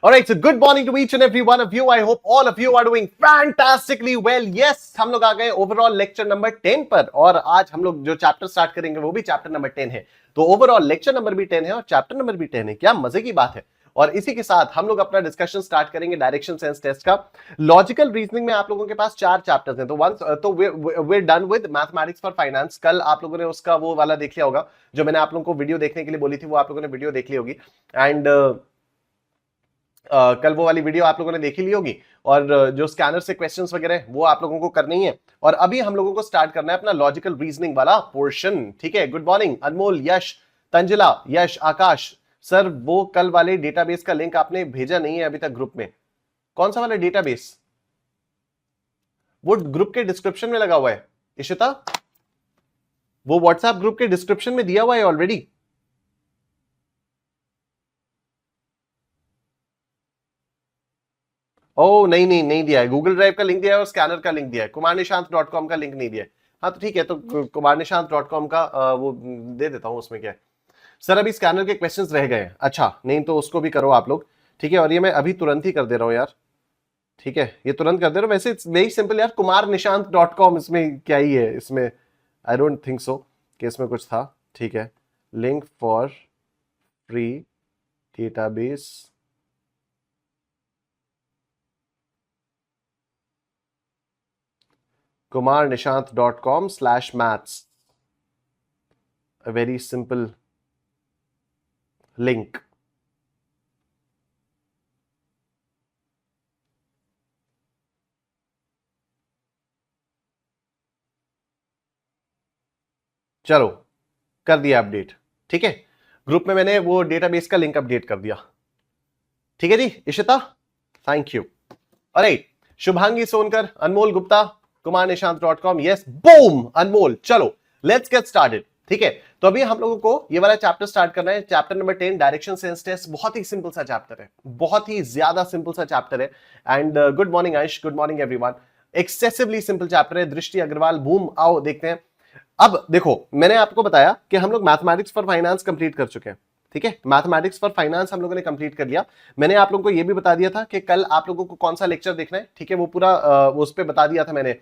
All right, so good morning to each and every one of you. I hope all of you are doing fantastically well. Yes, हम लोग आ गए overall lecture number 10 पर और आज हम लोग जो चैप्टर स्टार्ट करेंगे वो भी चैप्टर नंबर 10 है। तो ओवरऑल लेक्चर नंबर भी 10 है और चैप्टर नंबर भी 10 है। क्या मजे की बात है। और इसी के साथ हम लोग अपना डिस्कशन स्टार्ट करेंगे डायरेक्शन सेंस टेस्ट का। लॉजिकल रीजनिंग में आप लोगों के पास 4 चैप्टर्स हैं। तो we're done with mathematics for finance. कल आप लोगों ने उसका वो वाला देख लिया होगा जो मैंने आप लोगों को वीडियो देखने के लिए बोली थी, वो आप लोगों ने वीडियो देख ली होगी। एंड कल वो वाली वीडियो आप लोगों ने देखी ली होगी और जो स्कैनर से क्वेश्चंस वगैरह वो आप लोगों को करनी है। और अभी हम लोगों को स्टार्ट करना है अपना लॉजिकल रीजनिंग वाला पोर्शन। ठीक है, गुड मॉर्निंग अनमोल, यश, तंजिला, यश, आकाश। सर वो कल वाले डेटाबेस का लिंक आपने भेजा नहीं है अभी तक ग्रुप में। कौन सा वाला डेटाबेस? वो ग्रुप के डिस्क्रिप्शन में लगा हुआ है इशिता, वो व्हाट्सएप ग्रुप के डिस्क्रिप्शन में दिया हुआ है ऑलरेडी। ओ नहीं नहीं नहीं दिया है, गूगल ड्राइव का लिंक दिया है और स्कैनर का लिंक दिया है, kumarnishant.com का लिंक नहीं दिया है। हाँ तो ठीक है, तो kumarnishant.com का वो दे देता हूं। उसमें क्या है सर, अभी स्कैनर के क्वेश्चंस रह गए हैं। अच्छा नहीं तो उसको भी करो आप लोग, ठीक है। और ये मैं अभी तुरंत ही कर दे रहा हूं यार, ठीक है, ये तुरंत कर दे रहा हूं। वैसे इट्स वेरी सिंपल यार, kumarnishant.com, इसमें क्या ही है, इसमें आई डोंट थिंक सो कि इसमें कुछ था। ठीक है, link for free database kumarnishant.com/maths, a very simple link. चलो कर दिया अपडेट, ठीक है। ग्रुप में मैंने वो डेटाबेस का लिंक अपडेट कर दिया, ठीक है जी Ishita, thank you. Alright, Shubhangi Sonkar, Anmol Gupta, kumarnishant.com, yes, boom Anmol. चलो लेट्स गेट स्टार्टेड, ठीक है। तो अभी हम लोगों को ये वाला चैप्टर स्टार्ट करना है, chapter number 10, direction sense test. बहुत ही सिंपल सा चैप्टर है, बहुत ही ज्यादा सिंपल सा चैप्टर है। And good morning Ayush, good morning everyone. Excessively simple chapter है। दृष्टि अग्रवाल, बूम, आओ देखते हैं। अब देखो, मैंने आपको बताया कि हम लोग मैथमेटिक्स फॉर फाइनेंस कंप्लीट कर चुके हैं, ठीक है। मैथमेटिक्स फॉर फाइनेंस हम लोगों ने कंप्लीट कर लिया। मैंने आप लोगों को यह भी बता दिया था कि कल आप लोगों को कौन सा लेक्चर देखना है, ठीक है। वो पूरा उस पर बता दिया था मैंने,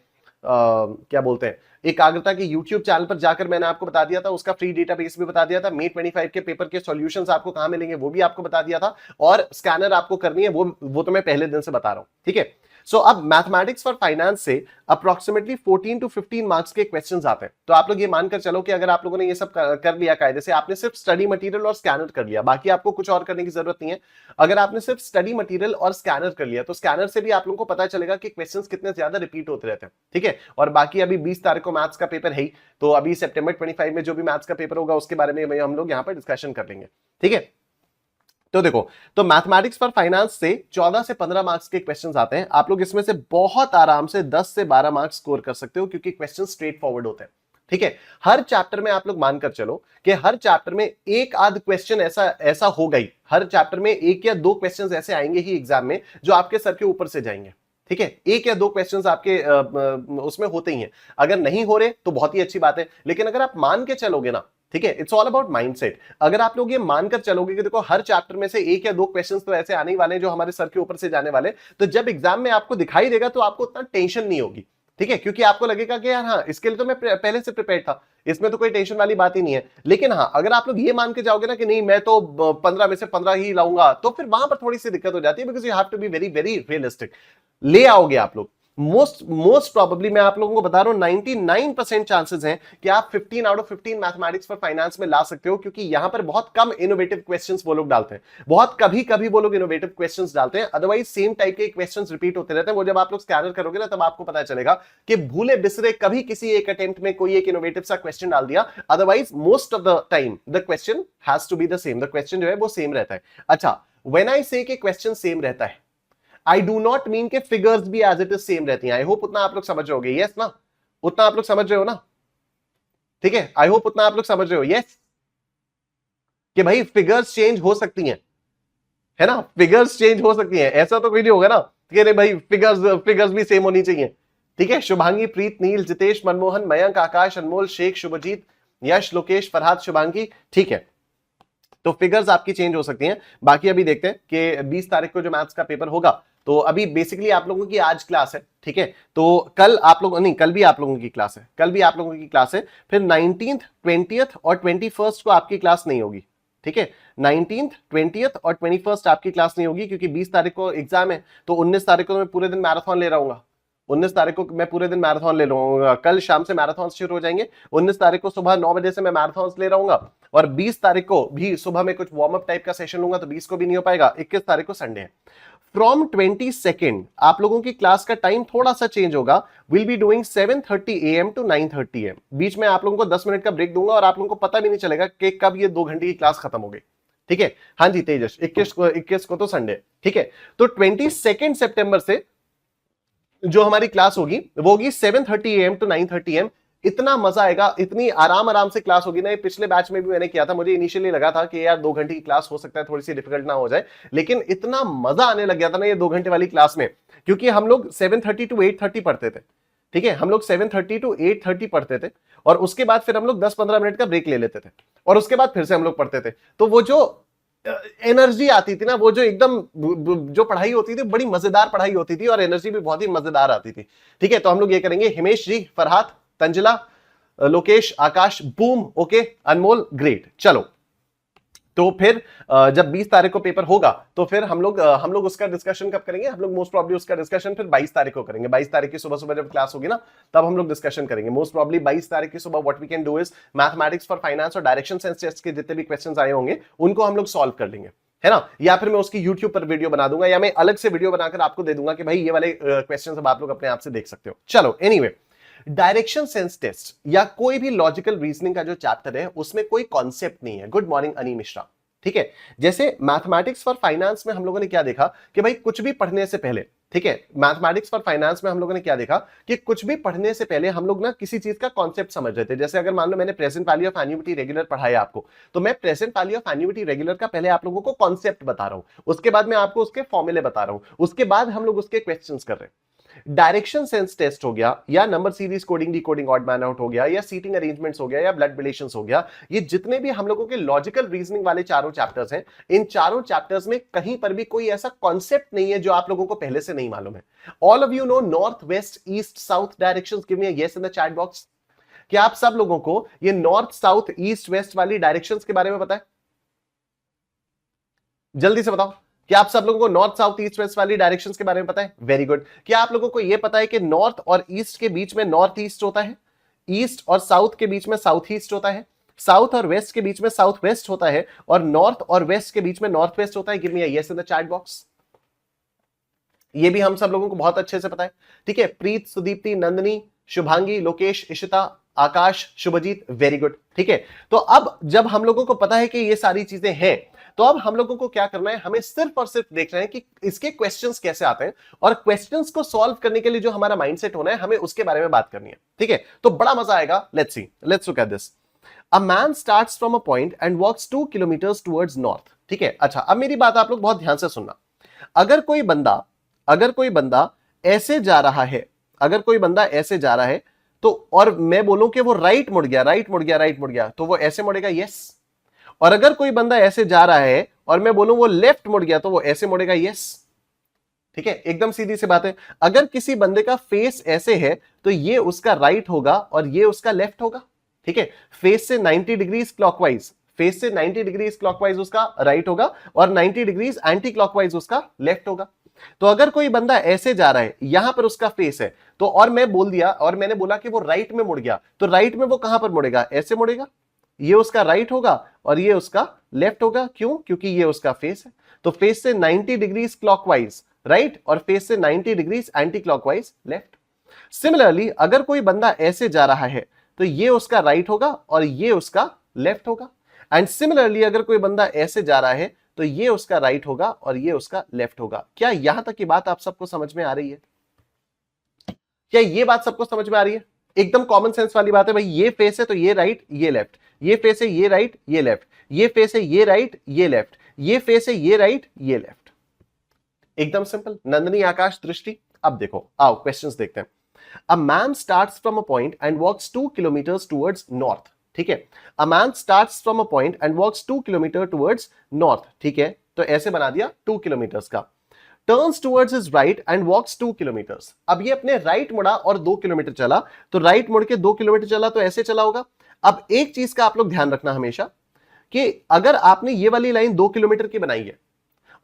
क्या बोलते हैं, एकाग्रता के यूट्यूब चैनल पर जाकर मैंने आपको बता दिया था। उसका फ्री डेटाबेस भी बता दिया था। मे 25 के पेपर के सॉल्यूशंस आपको कहां मिलेंगे वो भी आपको बता दिया था। और स्कैनर आपको करनी है वो तो मैं पहले दिन से बता रहा हूं, ठीक है। सो अब मैथमेटिक्स फॉर फाइनेंस से अप्रोक्सीमेटली 14 to 15 मार्क्स के क्वेश्चंस आते हैं। तो आप लोग ये मानकर चलो कि अगर आप लोगों ने ये सब कर लिया कायदे से, आपने सिर्फ स्टडी मटेरियल और स्कैनर कर लिया, बाकी आपको कुछ और करने की जरूरत नहीं है। अगर आपने सिर्फ स्टडी मटेरियल और स्कैनर कर लिया तो स्कैनर से भी आप लोगों को पता चलेगा कि क्वेश्चंस कितने ज्यादा रिपीट होते रहते हैं, ठीक है। और बाकी अभी 20 तारीख को मैथ्स का पेपर है ही, तो अभी सितंबर 25 में जो भी मैथ्स का पेपर होगा उसके बारे में हम लोग यहाँ पर डिस्कशन कर लेंगे, ठीक है। तो देखो, तो मैथमेटिक्स फॉर फाइनेंस से 14 से 15 मार्क्स के क्वेश्चंस आते हैं। आप लोग इसमें से बहुत आराम से 10 से 12 मार्क्स स्कोर कर सकते हो क्योंकि क्वेश्चन स्ट्रेट फॉरवर्ड होते हैं, ठीक है। हर चैप्टर में आप लोग मानकर चलो कि हर चैप्टर में एक आध क्वेश्चन ऐसा होगा ही। हर चैप्टर में एक या दो क्वेश्चंस ऐसे आएंगे ही एग्जाम में जो आपके सर के ऊपर से जाएंगे, ठीक है। एक या दो क्वेश्चंस आपके उसमें होते ही हैं। अगर नहीं हो रहे तो बहुत ही अच्छी बात है, लेकिन अगर आप मान के चलोगे ना, ठीक है, इट्स ऑल अबाउट माइंडसेट। अगर आप लोग ये मानकर चलोगे कि देखो हर चैप्टर में से एक या दो क्वेश्चंस तो ऐसे आने वाले हैं जो हमारे सर के ऊपर से जाने वाले, तो जब एग्जाम में आपको दिखाई देगा तो आपको उतना टेंशन नहीं होगी, ठीक है। क्योंकि आपको लगेगा कि यार हाँ, इसके लिए तो मैं पहले से प्रिपेयर था, इसमें तो कोई टेंशन वाली बात ही नहीं है। लेकिन हाँ, अगर आप लोग ये मान के जाओगे ना कि नहीं मैं तो 15 में से 15 ही लाऊंगा, तो फिर वहां पर थोड़ी सी दिक्कत हो जाती है, because you have to be very very realistic. ले आओगे आप लोग, मोस्ट प्रोबेबली मैं आप लोगों को बता रहा हूं 99% चांसेस हैं कि आप 15 out of 15 mathematics for finance में ला सकते हो, क्योंकि यहां पर बहुत कम इनोवेटिव क्वेश्चंस वो लोग डालते हैं। बहुत कभी कभी वो लोग इनोवेटिव क्वेश्चंस डालते हैं, अदरवाइज सेम टाइप के क्वेश्चंस रिपीट होते रहते हैं। वो जब आप लोग स्कैनर करोगे ना तब आपको पता चलेगा कि भूले बिसरे कभी किसी एक अटेम्प्ट में कोई एक इनोवेटिव सा क्वेश्चन डाल दिया, otherwise most of the time the question has to be the same. The question जो है वो सेम रहता है। अच्छा, व्हेन आई से कि क्वेश्चन सेम रहता है, आई डू नॉट मीन के फिगर्स भी एज इट इज सेम रहती हैं। आई होप उतना आप लोग समझ रहे होगे, यस ना, उतना आप लोग समझ रहे हो ना, ठीक है। आई होप उतना आप लोग समझ रहे हो, यस, कि भाई फिगर्स चेंज हो सकती हैं, है ना, फिगर्स चेंज हो सकती हैं। ऐसा तो कोई नहीं होगा ना कि अरे भाई फिगर्स भी सेम होनी चाहिए, ठीक है। शुभांगी, प्रीत, नील, जितेश, मनमोहन, मयंक, आकाश, अनमोल, शेख, शुभजीत, यश, लोकेश, फरहाद, शुभांगी, ठीक है। तो फिगर्स आपकी चेंज हो सकती हैं। बाकी अभी देखते हैं कि 20 तारीख को जो मैथ्स का पेपर होगा, तो अभी बेसिकली आप लोगों की आज क्लास है, ठीक है, तो कल आप लोग नहीं, कल भी आप लोगों की क्लास है, कल भी आप लोगों की क्लास है, फिर 19th 20th और 21st को आपकी क्लास नहीं होगी, ठीक है, 19th 20th और 21st आपकी क्लास नहीं होगी, क्योंकि 20 तारीख को एग्जाम है, तो 19 तारीख को मैं पूरे दिन मैराथन ले रहा हूँ, 19 तारीख को मैं पूरे दिन मैराथन ले लूंगा, कल शाम से मैराथन शुरू हो जाएंगे, 19 तारीख को सुबह 9 बजे से मैं मैराथन ले रहा हूँ, और 20 तारीख को भी सुबह में कुछ वार्म अप टाइप का सेशन लूंगा, तो 20 को भी नहीं हो पाएगा, 21 तारीख को संडे है। फ्रॉम 22 आप लोगों की क्लास का टाइम थोड़ा सा चेंज होगा, will be doing 7:30 AM to 9:30 AM, बीच में आप लोगों को 10 मिनट का ब्रेक दूंगा और आप लोगों को पता भी नहीं चलेगा कि कब ये 2 घंटे की क्लास खत्म हो गई, ठीक है। हाँ जी तेजस, 21 को तो संडे, ठीक है, तो 22 सितंबर से जो हमारी क्लास होगी वो होगी 7:30 AM to 9:30 AM। इतना मजा आएगा, इतनी आराम से क्लास होगी ना, ये पिछले बैच में भी मैंने किया था, मुझे इनिशियली लगा था कि यार 2 घंटे की क्लास हो सकता है थोड़ी सी डिफिकल्ट ना हो जाए, लेकिन इतना मजा आने लग गया था ना ये 2 घंटे वाली क्लास में, क्योंकि हम लोग 7:30 to 8:30 पढ़ते थे, ठीक है, हम लोग 7:30 to 8:30 पढ़ते थे, और उसके बाद फिर हम लोग 10-15 मिनट का ब्रेक ले लेते थे, और उसके बाद फिर से हम लोग पढ़ते थे। तो वो जो एनर्जी आती थी ना, वो जो एकदम जो पढ़ाई होती थी बड़ी मजेदार पढ़ाई होती थी, और एनर्जी भी बहुत ही मजेदार आती थी, ठीक है। तो हम लोग ये करेंगे, हिमेश जी, फरहाद, तंजिला, लोकेश, आकाश, बूम, ओके, अनमोल, ग्रेट। चलो, तो फिर जब 20 तारीख को पेपर होगा तो फिर हम लोग उसका डिस्कशन कब करेंगे, हम लोग मोस्ट प्रॉब्ली उसका डिस्कशन फिर 22 तारीख को करेंगे। 22 तारीख की सुबह सुबह जब क्लास होगी ना, तब हम लोग डिस्कशन करेंगे मोस्ट प्रॉब्ली 22 तारीख की सुबह। What we can do is mathematics for finance और डायरेक्शन सेंस टेस्ट के जितने भी क्वेश्चंस आए होंगे उनको हम लोग सॉल्व कर लेंगे, है ना, या फिर मैं उसकी यूट्यूब पर वीडियो बना दूंगा, या मैं अलग से वीडियो बनाकर आपको दे दूंगा कि भाई ये वाले क्वेश्चंस अब आप लोग अपने आप से देख सकते हो। चलो, एनीवे, डायरेक्शन सेंस टेस्ट या कोई भी लॉजिकल रीजनिंग का जो चैप्टर है उसमें कोई कॉन्सेप्ट नहीं है। गुड मॉर्निंग अनी मिश्रा, ठीक है। जैसे मैथमेटिक्स फॉर फाइनेंस में हम लोगों ने क्या देखा कि भाई कुछ भी पढ़ने से पहले, ठीक है, मैथमेटिक्स फॉर फाइनेंस में हम लोगों ने क्या देखा कि कुछ भी पढ़ने से पहले हम लोग ना किसी चीज का कॉन्सेप्ट समझ रहे थे। जैसे अगर मान लो मैंने present value of annuity regular पढ़ाया आपको, तो मैं present value of annuity regular का पहले आप लोगों को कॉन्सेप्ट बता रहा हूं, उसके बाद मैं आपको उसके फॉर्मूले बता रहा हूं, उसके बाद हम लोग उसके क्वेश्चंस कर रहे हैं। डायरेक्शन सेंस टेस्ट हो गया, या number series coding decoding odd man out हो गया, या सीटिंग अरेंजमेंट्स हो गया, या ब्लड रिलेशंस हो गया, ये जितने भी हम लोगों के लॉजिकल रीजनिंग वाले चारों चैप्टर्स हैं, इन चारों चैप्टर्स में कहीं पर भी कोई ऐसा कॉन्सेप्ट नहीं है जो आप लोगों को पहले से नहीं मालूम है। All of you know north west east south directions, give me a yes in the chat box. क्या आप सब लोगों को ये नॉर्थ साउथ ईस्ट वेस्ट वाली डायरेक्शंस के बारे में पता है? जल्दी से बताओ, क्या आप सब लोगों को नॉर्थ साउथ ईस्ट वेस्ट वाली डायरेक्शंस के बारे में पता है? Very good. क्या आप लोगों को यह पता है कि नॉर्थ और ईस्ट के बीच में नॉर्थ ईस्ट होता है, ईस्ट और साउथ के बीच में साउथ ईस्ट होता है, साउथ और वेस्ट के बीच में साउथ वेस्ट होता है, और नॉर्थ और वेस्ट के बीच में नॉर्थ वेस्ट होता है? Give me a yes in the chat box. ये भी हम सब लोगों को बहुत अच्छे से पता है, ठीक है। प्रीत, सुदीप्ति, नंदनी, शुभांगी, लोकेश, इशिता, आकाश, शुभजीत, वेरी गुड, ठीक है। तो अब जब हम लोगों को पता है कि ये सारी चीजें हैं, तो अब हम लोगों को क्या करना है, हमें सिर्फ और सिर्फ देखना है कि इसके क्वेश्चंस कैसे आते हैं, और क्वेश्चंस को सॉल्व करने के लिए जो हमारा माइंडसेट होना है, हमें उसके बारे में बात करनी है, ठीक है। तो बड़ा मजा आएगा। Let's see, let's look at this. A man starts from a point and walks 2 kilometres towards north, ठीक है। अच्छा, अब मेरी बात आप लोग बहुत ध्यान से सुनना। अगर कोई बंदा ऐसे जा रहा है, अगर कोई बंदा ऐसे जा रहा है, तो और मैं बोलूं कि वो राइट मुड़ गया, तो वो ऐसे मुड़ेगा, यस। और अगर कोई बंदा ऐसे जा रहा है और मैं बोलूं वो लेफ्ट मुड़ गया, तो वो ऐसे मुड़ेगा, यस, ठीक है। एकदम सीधी सी बात है। अगर किसी बंदे का फेस ऐसे है तो ये उसका राइट होगा और ये उसका लेफ्ट होगा, ठीक है। फेस से 90 डिग्रीज क्लॉकवाइज, फेस से 90 डिग्रीज क्लॉकवाइज उसका राइट होगा, और 90 डिग्रीज एंटी क्लॉकवाइज उसका लेफ्ट होगा। तो अगर कोई बंदा ऐसे जा रहा है, यहां पर उसका फेस है, तो और मैं बोल दिया और मैंने बोला कि वो राइट में मुड़ गया, तो राइट में वो कहां पर मुड़ेगा? ऐसे मुड़ेगा। ये उसका राइट होगा और ये उसका लेफ्ट होगा। क्यों? क्योंकि ये उसका फेस है। तो फेस से 90 डिग्रीज क्लॉकवाइज राइट, और फेस से 90 degrees anti clockwise left. Similarly अगर कोई बंदा ऐसे जा रहा है तो ये उसका राइट होगा और ये उसका लेफ्ट होगा। एंड सिमिलरली अगर कोई बंदा ऐसे जा रहा है तो ये उसका राइट होगा और ये उसका लेफ्ट होगा। क्या यहां तक की बात आप सबको समझ में आ रही है? क्या ये बात सबको समझ में आ रही है? एकदम कॉमन सेंस वाली बात है भाई। ये फेस है तो ये राइट ये लेफ्ट, ये फेस है ये राइट ये लेफ्ट, ये फेस है ये राइट ये लेफ्ट, ये फेस है ये राइट ये लेफ्ट। एकदम सिंपल। नंदनी, आकाश, दृष्टि, अब देखो, आओ क्वेश्चंस देखते हैं। A man starts from a point and walks 2 kilometres towards north, ठीक है। A man starts from a point and walks 2 kilometre towards north, ठीक है, तो ऐसे बना दिया 2 किलोमीटर्स का। Turns towards his right and walks 2 kilometres. अब ये अपने राइट मुड़ा और 2 किलोमीटर चला, तो राइट मुड़ के 2 किलोमीटर चला तो ऐसे चला होगा। अब एक चीज का आप लोग ध्यान रखना हमेशा कि अगर आपने ये वाली लाइन 2 किलोमीटर की बनाई है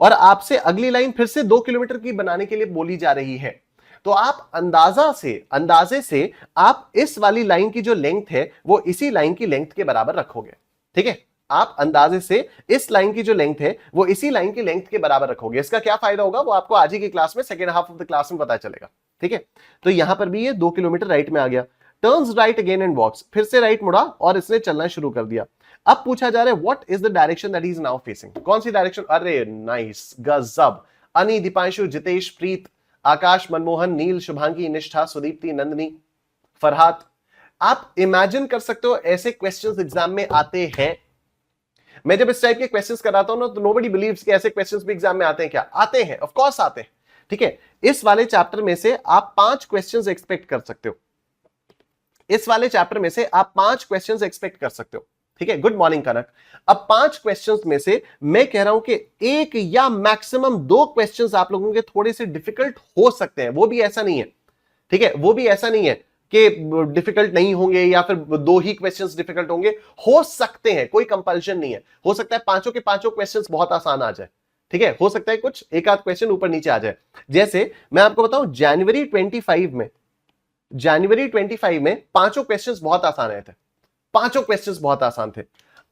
और आपसे अगली लाइन फिर से 2 किलोमीटर की बनाने के लिए बोली जा रही है, तो आप अंदाजे से आप इस वाली लाइन की जो लेंथ है वो इसी लाइन की लेंथ के बराबर रखोगे, ठीक है। आप अंदाजे से इस लाइन की जो लेंथ है वो इसी लाइन की लेंथ के बराबर रखोगे। इसका क्या फायदा होगा वो आपको आज ही की क्लास में, second half of the class में पता चलेगा, ठीक है। तो यहां पर भी ये 2 किलोमीटर राइट में आ गया। Turns right again and walks, फिर से राइट मुड़ा और इसने चलना शुरू कर दिया। अब पूछा जा रहा है what is the direction that he is now facing. कौन सी डायरेक्शन? अरे नाइस, गजब। अनी, दीपांशु, जितेश, प्रीत, आकाश, मनमोहन, नील, शुभांगी, निष्ठा, सुदीप्ति, नंदनी, फरहात। आप इमेजिन कर सकते हो ऐसे क्वेश्चंस एग्जाम में आते हैं। मैं जब इस टाइप के क्वेश्चंस कराता हूं ना तो नोबडी बिलीव्स कि ऐसे क्वेश्चंस भी एग्जाम में आते हैं। क्या आते हैं? ऑफ कोर्स आते हैं, ठीक है। इस वाले चैप्टर में से आप 5 क्वेश्चंस एक्सपेक्ट कर सकते हो। इस वाले चैप्टर में से आप 5 क्वेश्चंस एक्सपेक्ट कर सकते हो, ठीक है। गुड मॉर्निंग कनक। अब 5 क्वेश्चंस में से मैं कह रहा हूं कि एक या मैक्सिमम 2 क्वेश्चंस आप लोगों के थोड़े से डिफिकल्ट हो सकते हैं, वो भी ऐसा नहीं है, ठीक है, वो भी ऐसा नहीं है कि डिफिकल्ट नहीं होंगे या फिर 2 ही क्वेश्चंस डिफिकल्ट होंगे, हो सकते हैं, कोई कंपल्शन नहीं है। हो सकता है पांचों के पांचों क्वेश्चंस बहुत आसान आ जाए, ठीक है। हो सकता है कुछ एक आध क्वेश्चन ऊपर नीचे आ जाए। जैसे मैं आपको बताऊं जनवरी 25 में पांचों क्वेश्चंस बहुत आसान आए थे, पांचों क्वेश्चंस बहुत आसान थे।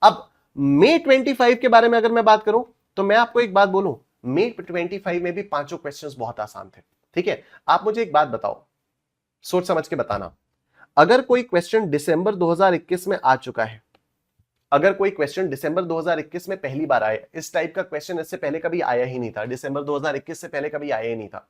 अब मई 25 के बारे में अगर मैं बात करूं तो मैं आपको एक बात बोलूं, मई 25 में भी पांचों क्वेश्चंस बहुत आसान थे, ठीक है। आप मुझे एक बात बताओ, सोच समझ के बताना, अगर कोई क्वेश्चन दिसंबर 2021 में आ चुका है, अगर कोई क्वेश्चन दिसंबर 2021 में पहली बार आया, इस टाइप का क्वेश्चन इससे पहले कभी आया ही नहीं था, दिसंबर 2021 से पहले कभी आया ही नहीं था,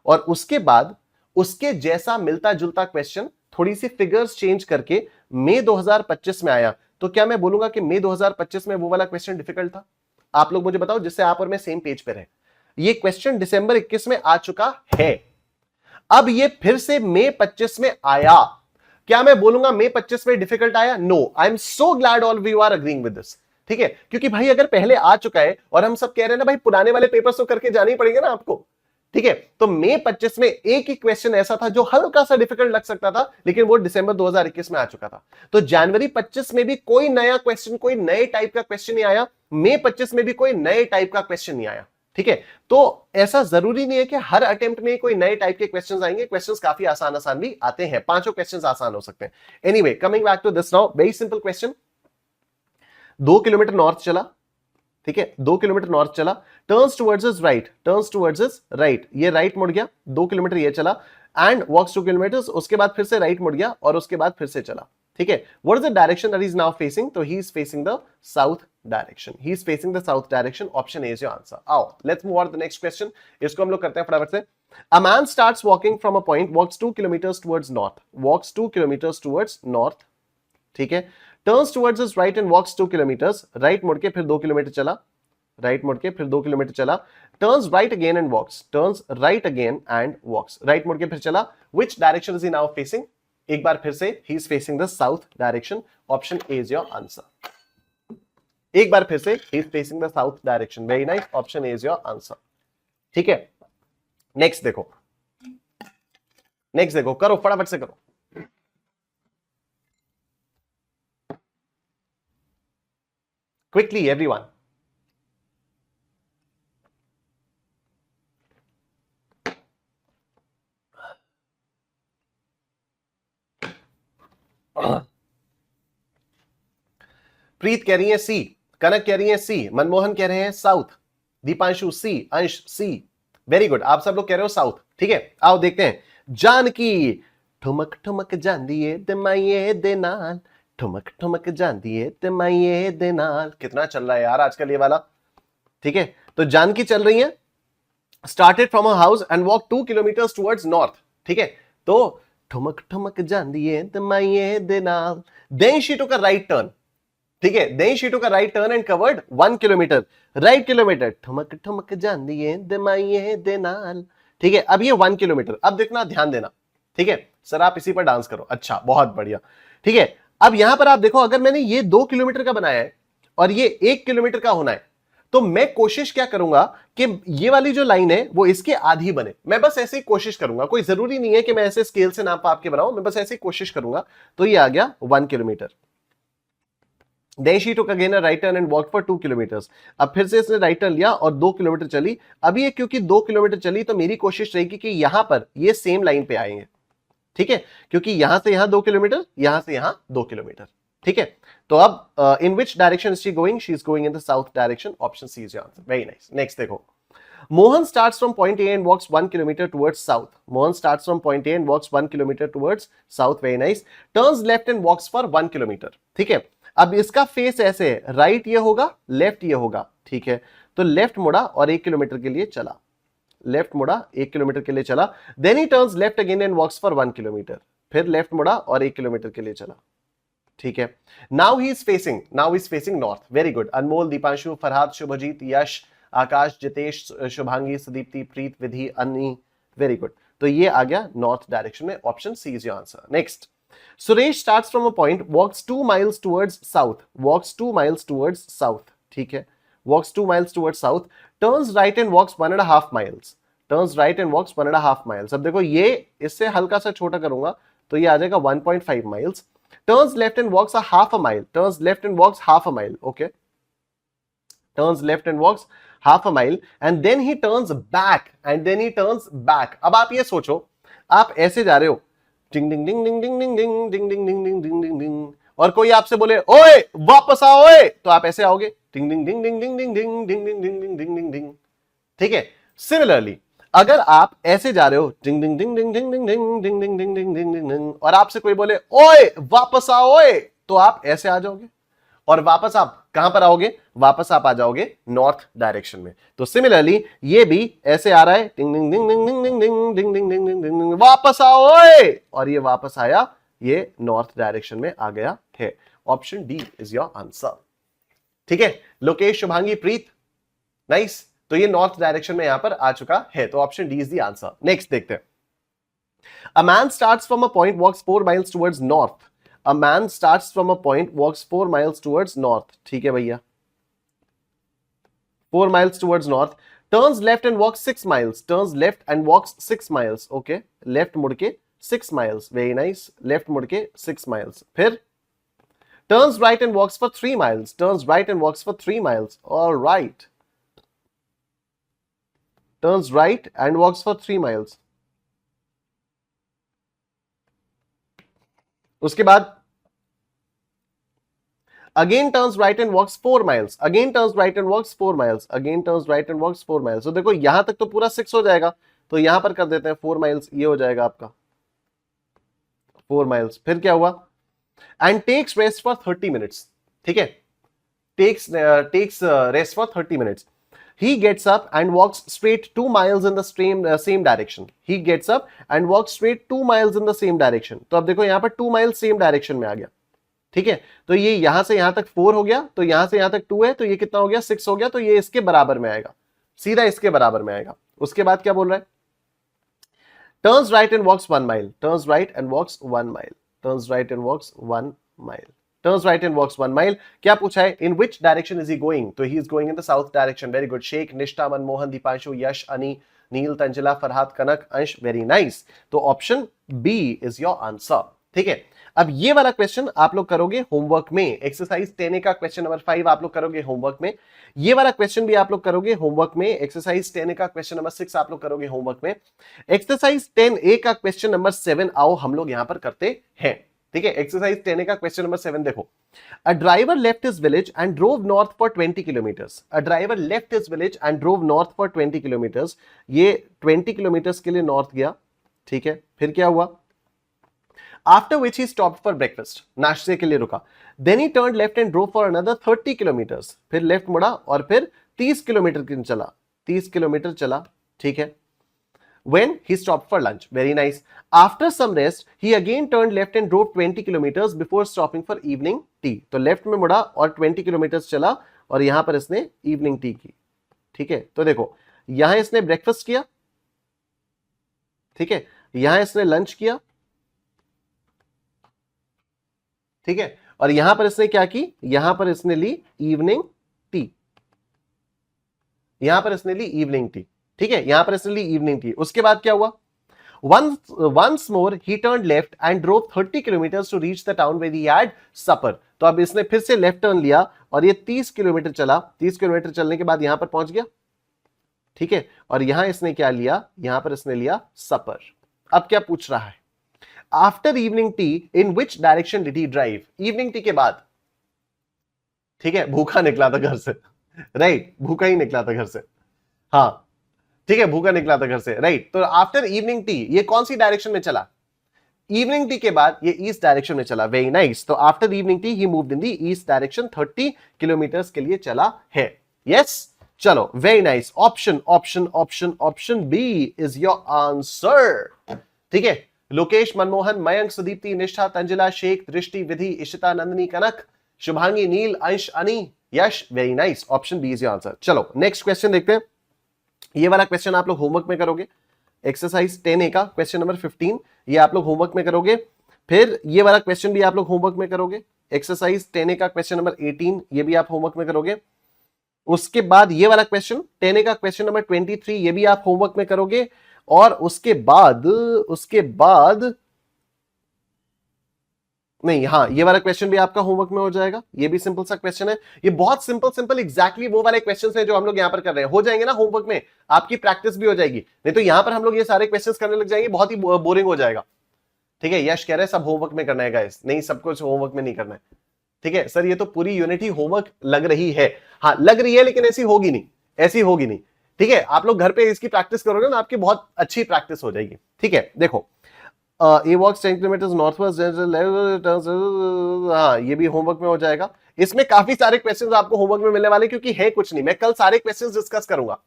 और उसके बाद उसके जैसा मिलता जुलता क्वेश्चन थोड़ी सी फिगर्स चेंज करके मई 2025 में आया, तो क्या मैं बोलूंगा कि मई 2025 में वो वाला क्वेश्चन डिफिकल्ट था? आप लोग मुझे बताओ, जिससे आप और मैं सेम पेज पे रहे। ये क्वेश्चन दिसंबर 21 में आ चुका है, अब ये फिर से मई 25 में आया, क्या मैं बोलूंगा मई 25 में डिफिकल्ट आया? No. I am so glad all we are agreeing with this, ठीक है। क्योंकि भाई अगर पहले आ चुका है और हम सब कह रहे हैं ना भाई पुराने वाले पेपर्स तो करके जाने ही पड़ेंगे ना आपको, ठीक है। तो मई 25 में एक ही क्वेश्चन ऐसा था जो हल्का सा डिफिकल्ट लग सकता था, लेकिन वो दिसंबर 2021 में आ चुका था। तो जनवरी 25 में भी कोई नया क्वेश्चन, कोई नए टाइप का क्वेश्चन नहीं आया, मई 25 में भी कोई नए टाइप का क्वेश्चन नहीं आया, ठीक है। तो ऐसा जरूरी नहीं है कि हर अटेम्प्ट में कोई नए टाइप के क्वेश्चंस आएंगे, क्वेश्चंस काफी आसान आसान भी आते हैं, पांचों क्वेश्चंस आसान हो सकते हैं। Anyway, coming back to this now, very simple question. 2 kilometre north चला, ठीक है, 2 किलोमीटर नॉर्थ चला, turns towards his right, turns towards his right, ये राइट मुड़ गया, 2 किलोमीटर ये चला, एंड वॉक्स 2 किलोमीटर्स, उसके बाद फिर से राइट मुड़ गया और उसके बाद फिर से चला, ठीक है। What is the direction that he is now facing? तो he is facing the south direction, he is facing the south direction. Option A is your answer. आओ let's move on to the next question, इसको हम लोग करते हैं फटाफट से। A man starts walking from a point, walks 2 kilometres towards north, walks 2 kilometres towards north, ठीक है। Turns towards his right and walks 2 kilometres, right मुड़ के फिर 2 किलोमीटर चला, राइट मुड़ के फिर 2 किलोमीटर चला, turns right again and walks, turns right again and walks, right मुड़ के फिर चला। Which direction is he now facing? एक बार फिर से, he is facing the south direction. Option A is your answer. एक बार फिर से, he is facing the south direction. Very nice, option A is your answer, ठीक है। नेक्स्ट देखो, नेक्स्ट देखो, करो फटाफट से करो। Quickly everyone. प्रीत कह रही है सी, कनक कह रही है सी, मनमोहन कह रहे हैं साउथ, दीपांशु सी, अंश सी, वेरी गुड, आप सब लोग कह रहे हो साउथ, ठीक है। आओ देखते हैं। जानकी, ठुमक ठुमक जांदिए ते माइये दे नाल, ठुमक ठुमक जांदिए ते माइये दे नाल। कितना चल रहा है यार आजकल ये वाला, ठीक है। तो जानकी चल रही है, started from a house and walk 2 kilometres towards north, ठीक है। तो ठुमक ठुमक जांदिए ते माइये दे नाल, then she took a right turn, ठीक है, then she took a right turn and covered 1 kilometre, right kilometre, ठुमक ठुमक जांदिए दे माइये दे नाल, ठीक है। अब ये 1 किलोमीटर, अब देखना, ध्यान देना, ठीक है। सर आप इसी पर डांस करो, अच्छा बहुत बढ़िया, ठीक है। अब यहां पर आप देखो, अगर मैंने ये 2 किलोमीटर का बनाया है और ये 1 किलोमीटर का होना है, तो मैं कोशिश क्या करूंगा कि ये वाली जो लाइन है वो इसके आधी बने। मैं बस ऐसे ही कोशिश करूंगा, कोई जरूरी नहीं है कि मैं ऐसे स्केल से नाप पाप के बनाऊं, मैं बस ऐसे ही कोशिश करूंगा। तो ये आ गया 1 kilometre. Then she took again a right turn and walked for 2 kilometers. अब फिर से इसने राइट टर्न लिया और 2 किलोमीटर चली। अभी ये क्योंकि 2 किलोमीटर चली तो मेरी कोशिश रहेगी कि यहां पर ये सेम लाइन पे आएंगे, ठीक है, क्योंकि यहां से यहां 2 किलोमीटर, यहां से यहां 2 किलोमीटर, ठीक है। तो अब in which direction is she going? She is going in the south direction. Option C is your answer. Very nice. Next देखो, Mohan starts from point A and walks 1 kilometer towards south. Mohan starts from point A and walks 1 kilometer towards south. Very nice. Turns left and walks for 1 kilometer. ठीक है, अब इसका face ऐसे है, right ये होगा, left ये होगा, ठीक है। तो लेफ्ट मुड़ा और 1 किलोमीटर के लिए चला, लेफ्ट मुड़ा 1 किलोमीटर के लिए चला। Then he turns left again and walks for 1 kilometre. फिर लेफ्ट मुड़ा और 1 किलोमीटर के लिए चला, ठीक है। Now he is facing north. Very good. Anmol, Deepanshu, Farhad, Shubhjeet, Yash, Akash, Jitesh, Shubhangi, Sudipti, Preet, Vidhi, Anni. Very good. तो ये आ गया नॉर्थ डायरेक्शन में। Option C is your answer. Next, Suresh starts from a point, walks 2 miles towards south, walks 2 miles towards south, ठीक है, walks 2 miles towards south, turns right and walks 1.5 miles, turns right and walks 1.5 miles। अब देखो ये इससे हल्का सा छोटा करूंगा तो ये आ जाएगा 1.5 miles। Turns left and walks half a mile, turns left and walks half a mile, okay, turns left and walks half a mile and then he turns back। अब आप ये सोचो, आप ऐसे जा रहे हो, डिंग डिंग डिंग डिंग डिंग डिंग डिंग डिंग डिंग डिंग डिंग डिंग डिंग डिंग, और कोई आपसे बोले ओए वापस आओ ओए, तो आप ऐसे आओगे, डिंग डिंग डिंग डिंग डिंग डिंग डिंग डिंग डिंग डिंग डिंग डिंग डिंग डिंग, ठीक है। सिमिलरली अगर आप ऐसे जा रहे हो, डिंग डिंग डिंग डिंग डिंग डिंग डिंग डिंग डिंग डिंग डिंग डिंग डिंग डिंग, और आपसे कोई बोले ओए वापस आओ ओए, तो आप ऐसे आ जाओगे, और वापस आप कहां पर आओगे? वापस आप आ जाओगे नॉर्थ डायरेक्शन में। तो सिमिलरली ये भी ऐसे आ रहा है, डिंग डिंग डिंग डिंग डिंग डिंग डिंग डिंग डिंग डिंग डिंग डिंग, वापस आओ ओए, और ये वापस आया, ये नॉर्थ डायरेक्शन में आ गया है। Option D is your answer, ठीक है। लोकेश, शुभांगी, प्रीत, नाइस। तो ये नॉर्थ डायरेक्शन में यहां पर आ चुका है, तो option D is the answer. Next देखते हैं, a man starts from a point, walks 4 miles towards north. A man starts from a point, walks 4 miles towards north, ठीक है भैया, 4 miles towards north, turns left and walks 6 miles, turns left and walks 6 miles, okay, left मुड़ के 6 miles, very nice, left मुड़ के 6 miles, फिर turns right and walks for 3 miles, turns right and walks for 3 miles, all right, turns right and walks for 3 miles, उसके बाद again turns right and walks 4 miles, again turns right and walks 4 miles, again turns right and walks 4 miles। तो देखो यहां तक तो पूरा 6 हो जाएगा, तो यहां पर कर देते हैं 4 miles, ये हो जाएगा आपका 4 miles। फिर क्या हुआ? and takes rest for 30 minutes, ठीक है, takes rest for 30 minutes। he gets up and walks straight 2 miles in the same direction, he gets up and walks straight 2 miles in the same direction। तो अब देखो यहां पर 2 miles same direction में आ गया, ठीक है। तो ये यहां से यहां तक 4 हो गया, तो यहां से यहां तक 2 है, तो ये कितना हो गया? 6 हो गया, तो ये इसके बराबर में आएगा, सीधा इसके बराबर में आएगा। उसके बाद क्या बोल रहा है? Turns right and walks 1 mile, turns right and walks 1 mile, turns right and walks 1 mile, turns right and walks 1 mile। क्या पूछा है? In which direction is he going? तो he is going in the south direction. Very good. Sheikh, Nishtha, Manmohan, Deepanshu, यश, अनी, नील, Tanzila, Farhad, Kanak, Ansh. Very nice. तो option B is your answer, ठीक है। अब ये वाला क्वेश्चन आप लोग करोगे होमवर्क में, एक्सरसाइज 10 का क्वेश्चन नंबर 5 आप लोग करोगे होमवर्क में। ये वाला क्वेश्चन भी आप लोग करोगे होमवर्क में, एक्सरसाइज 10 का क्वेश्चन नंबर 6 आप लोग करोगे होमवर्क में। एक्सरसाइज 10A का क्वेश्चन नंबर 7 आओ हम लोग यहां पर करते हैं, ठीक है। एक्सरसाइज 10A का क्वेश्चन नंबर 7 देखो, a driver left his village and drove north for 20 kilometres. A driver left his village and drove north for 20 kilometres. ये 20 किलोमीटर्स के लिए नॉर्थ गया, ठीक है। फिर क्या हुआ? After which he stopped for breakfast, नाश्ते के लिए रुका। Then he turned left and drove for another 30 kilometers, फिर लेफ्ट मुड़ा और फिर 30 किलोमीटर चला, 30 किलोमीटर चला, ठीक है। When he stopped for lunch, very nice। After some rest, he again turned left and drove 20 kilometers before stopping for evening tea। तो left में मुड़ा और 20 किलोमीटर चला और यहां पर इसने इवनिंग टी की, ठीक है। तो देखो यहां इसने ब्रेकफास्ट किया, ठीक है, यहां इसने लंच किया, ठीक है, और यहां पर इसने क्या की, यहां पर इसने ली इवनिंग टी, यहां पर इसने ली इवनिंग टी, ठीक है, यहां पर इसने ली इवनिंग टी। उसके बाद क्या हुआ, once more he turned left and drove 30 kilometers to reach the town where he had supper। तो अब इसने फिर से लेफ्ट टर्न लिया और ये 30 किलोमीटर चला, 30 किलोमीटर चलने के बाद यहां पर पहुंच गया, ठीक है, और यहां इसने क्या लिया, यहां पर इसने लिया सपर। अब क्या पूछ रहा है, after evening T in which direction did he drive. Evening tea के बाद, ठीक है, भूखा निकला था घर से, राइट, भूखा ही निकला था घर से, हाँ ठीक है, भूखा निकला था घर से, राइट। तो आफ्टर इवनिंग टी ये कौन सी डायरेक्शन में चला, इवनिंग टी के बाद ये ईस्ट डायरेक्शन में चला, वेरी नाइस। तो after evening tea he moved in the east direction, 30 kilometre के लिए चला है, यस। चलो very nice, option option option option B is your answer, ठीक है। लोकेश, मनमोहन, मयंक, सुदीप्ति, निष्ठा, तंजिला, शेख, दृष्टि, विधि, इशिता, नंदिनी, कनक, Shubhangi, Neel, Ansh, Ani, Yash, very nice, option B is your answer. चलो नेक्स्ट क्वेश्चन देखते हैं। ये वाला क्वेश्चन आप लोग होमवर्क में करोगे, एक्सरसाइज 10A का क्वेश्चन नंबर 15, ये आप लोग होमवर्क में करोगे। फिर ये वाला क्वेश्चन भी आप लोग होमवर्क में करोगे, एक्सरसाइज 10A का क्वेश्चन नंबर 18, ये भी आप होमवर्क में करोगे। उसके बाद ये वाला क्वेश्चन 10A का क्वेश्चन नंबर 23, ये भी आप होमवर्क में करोगे। और उसके बाद नहीं, हाँ ये वाला क्वेश्चन भी आपका होमवर्क में हो जाएगा, ये भी सिंपल सा क्वेश्चन है। ये बहुत सिंपल एग्जैक्टली वो वाले क्वेश्चंस हैं जो हम लोग यहां पर कर रहे हैं, हो जाएंगे ना होमवर्क में, आपकी प्रैक्टिस भी हो जाएगी। नहीं तो यहां पर हम लोग ये सारे क्वेश्चंस करने लग जाएंगे, बहुत ही बोरिंग हो जाएगा, ठीक है। यश कह रहे हैं सब होमवर्क में करना है गाइस, नहीं सब कुछ होमवर्क में नहीं करना है, ठीक है सर। ये तो पूरी यूनिटी होमवर्क लग रही है, हाँ लग रही है, लेकिन ऐसी होगी नहीं, ऐसी होगी नहीं, ठीक है। आप लोग घर पे इसकी प्रैक्टिस करोगे ना, आपकी बहुत अच्छी प्रैक्टिस हो जाएगी, ठीक है। देखो A walks 10 kilometers northwest, हाँ ये भी होमवर्क में हो जाएगा। इसमें काफी सारे क्वेश्चंस आपको होमवर्क में मिलने वाले, क्योंकि है कुछ नहीं। मैं कल सारे क्वेश्चंस डिस्कस करूंगा,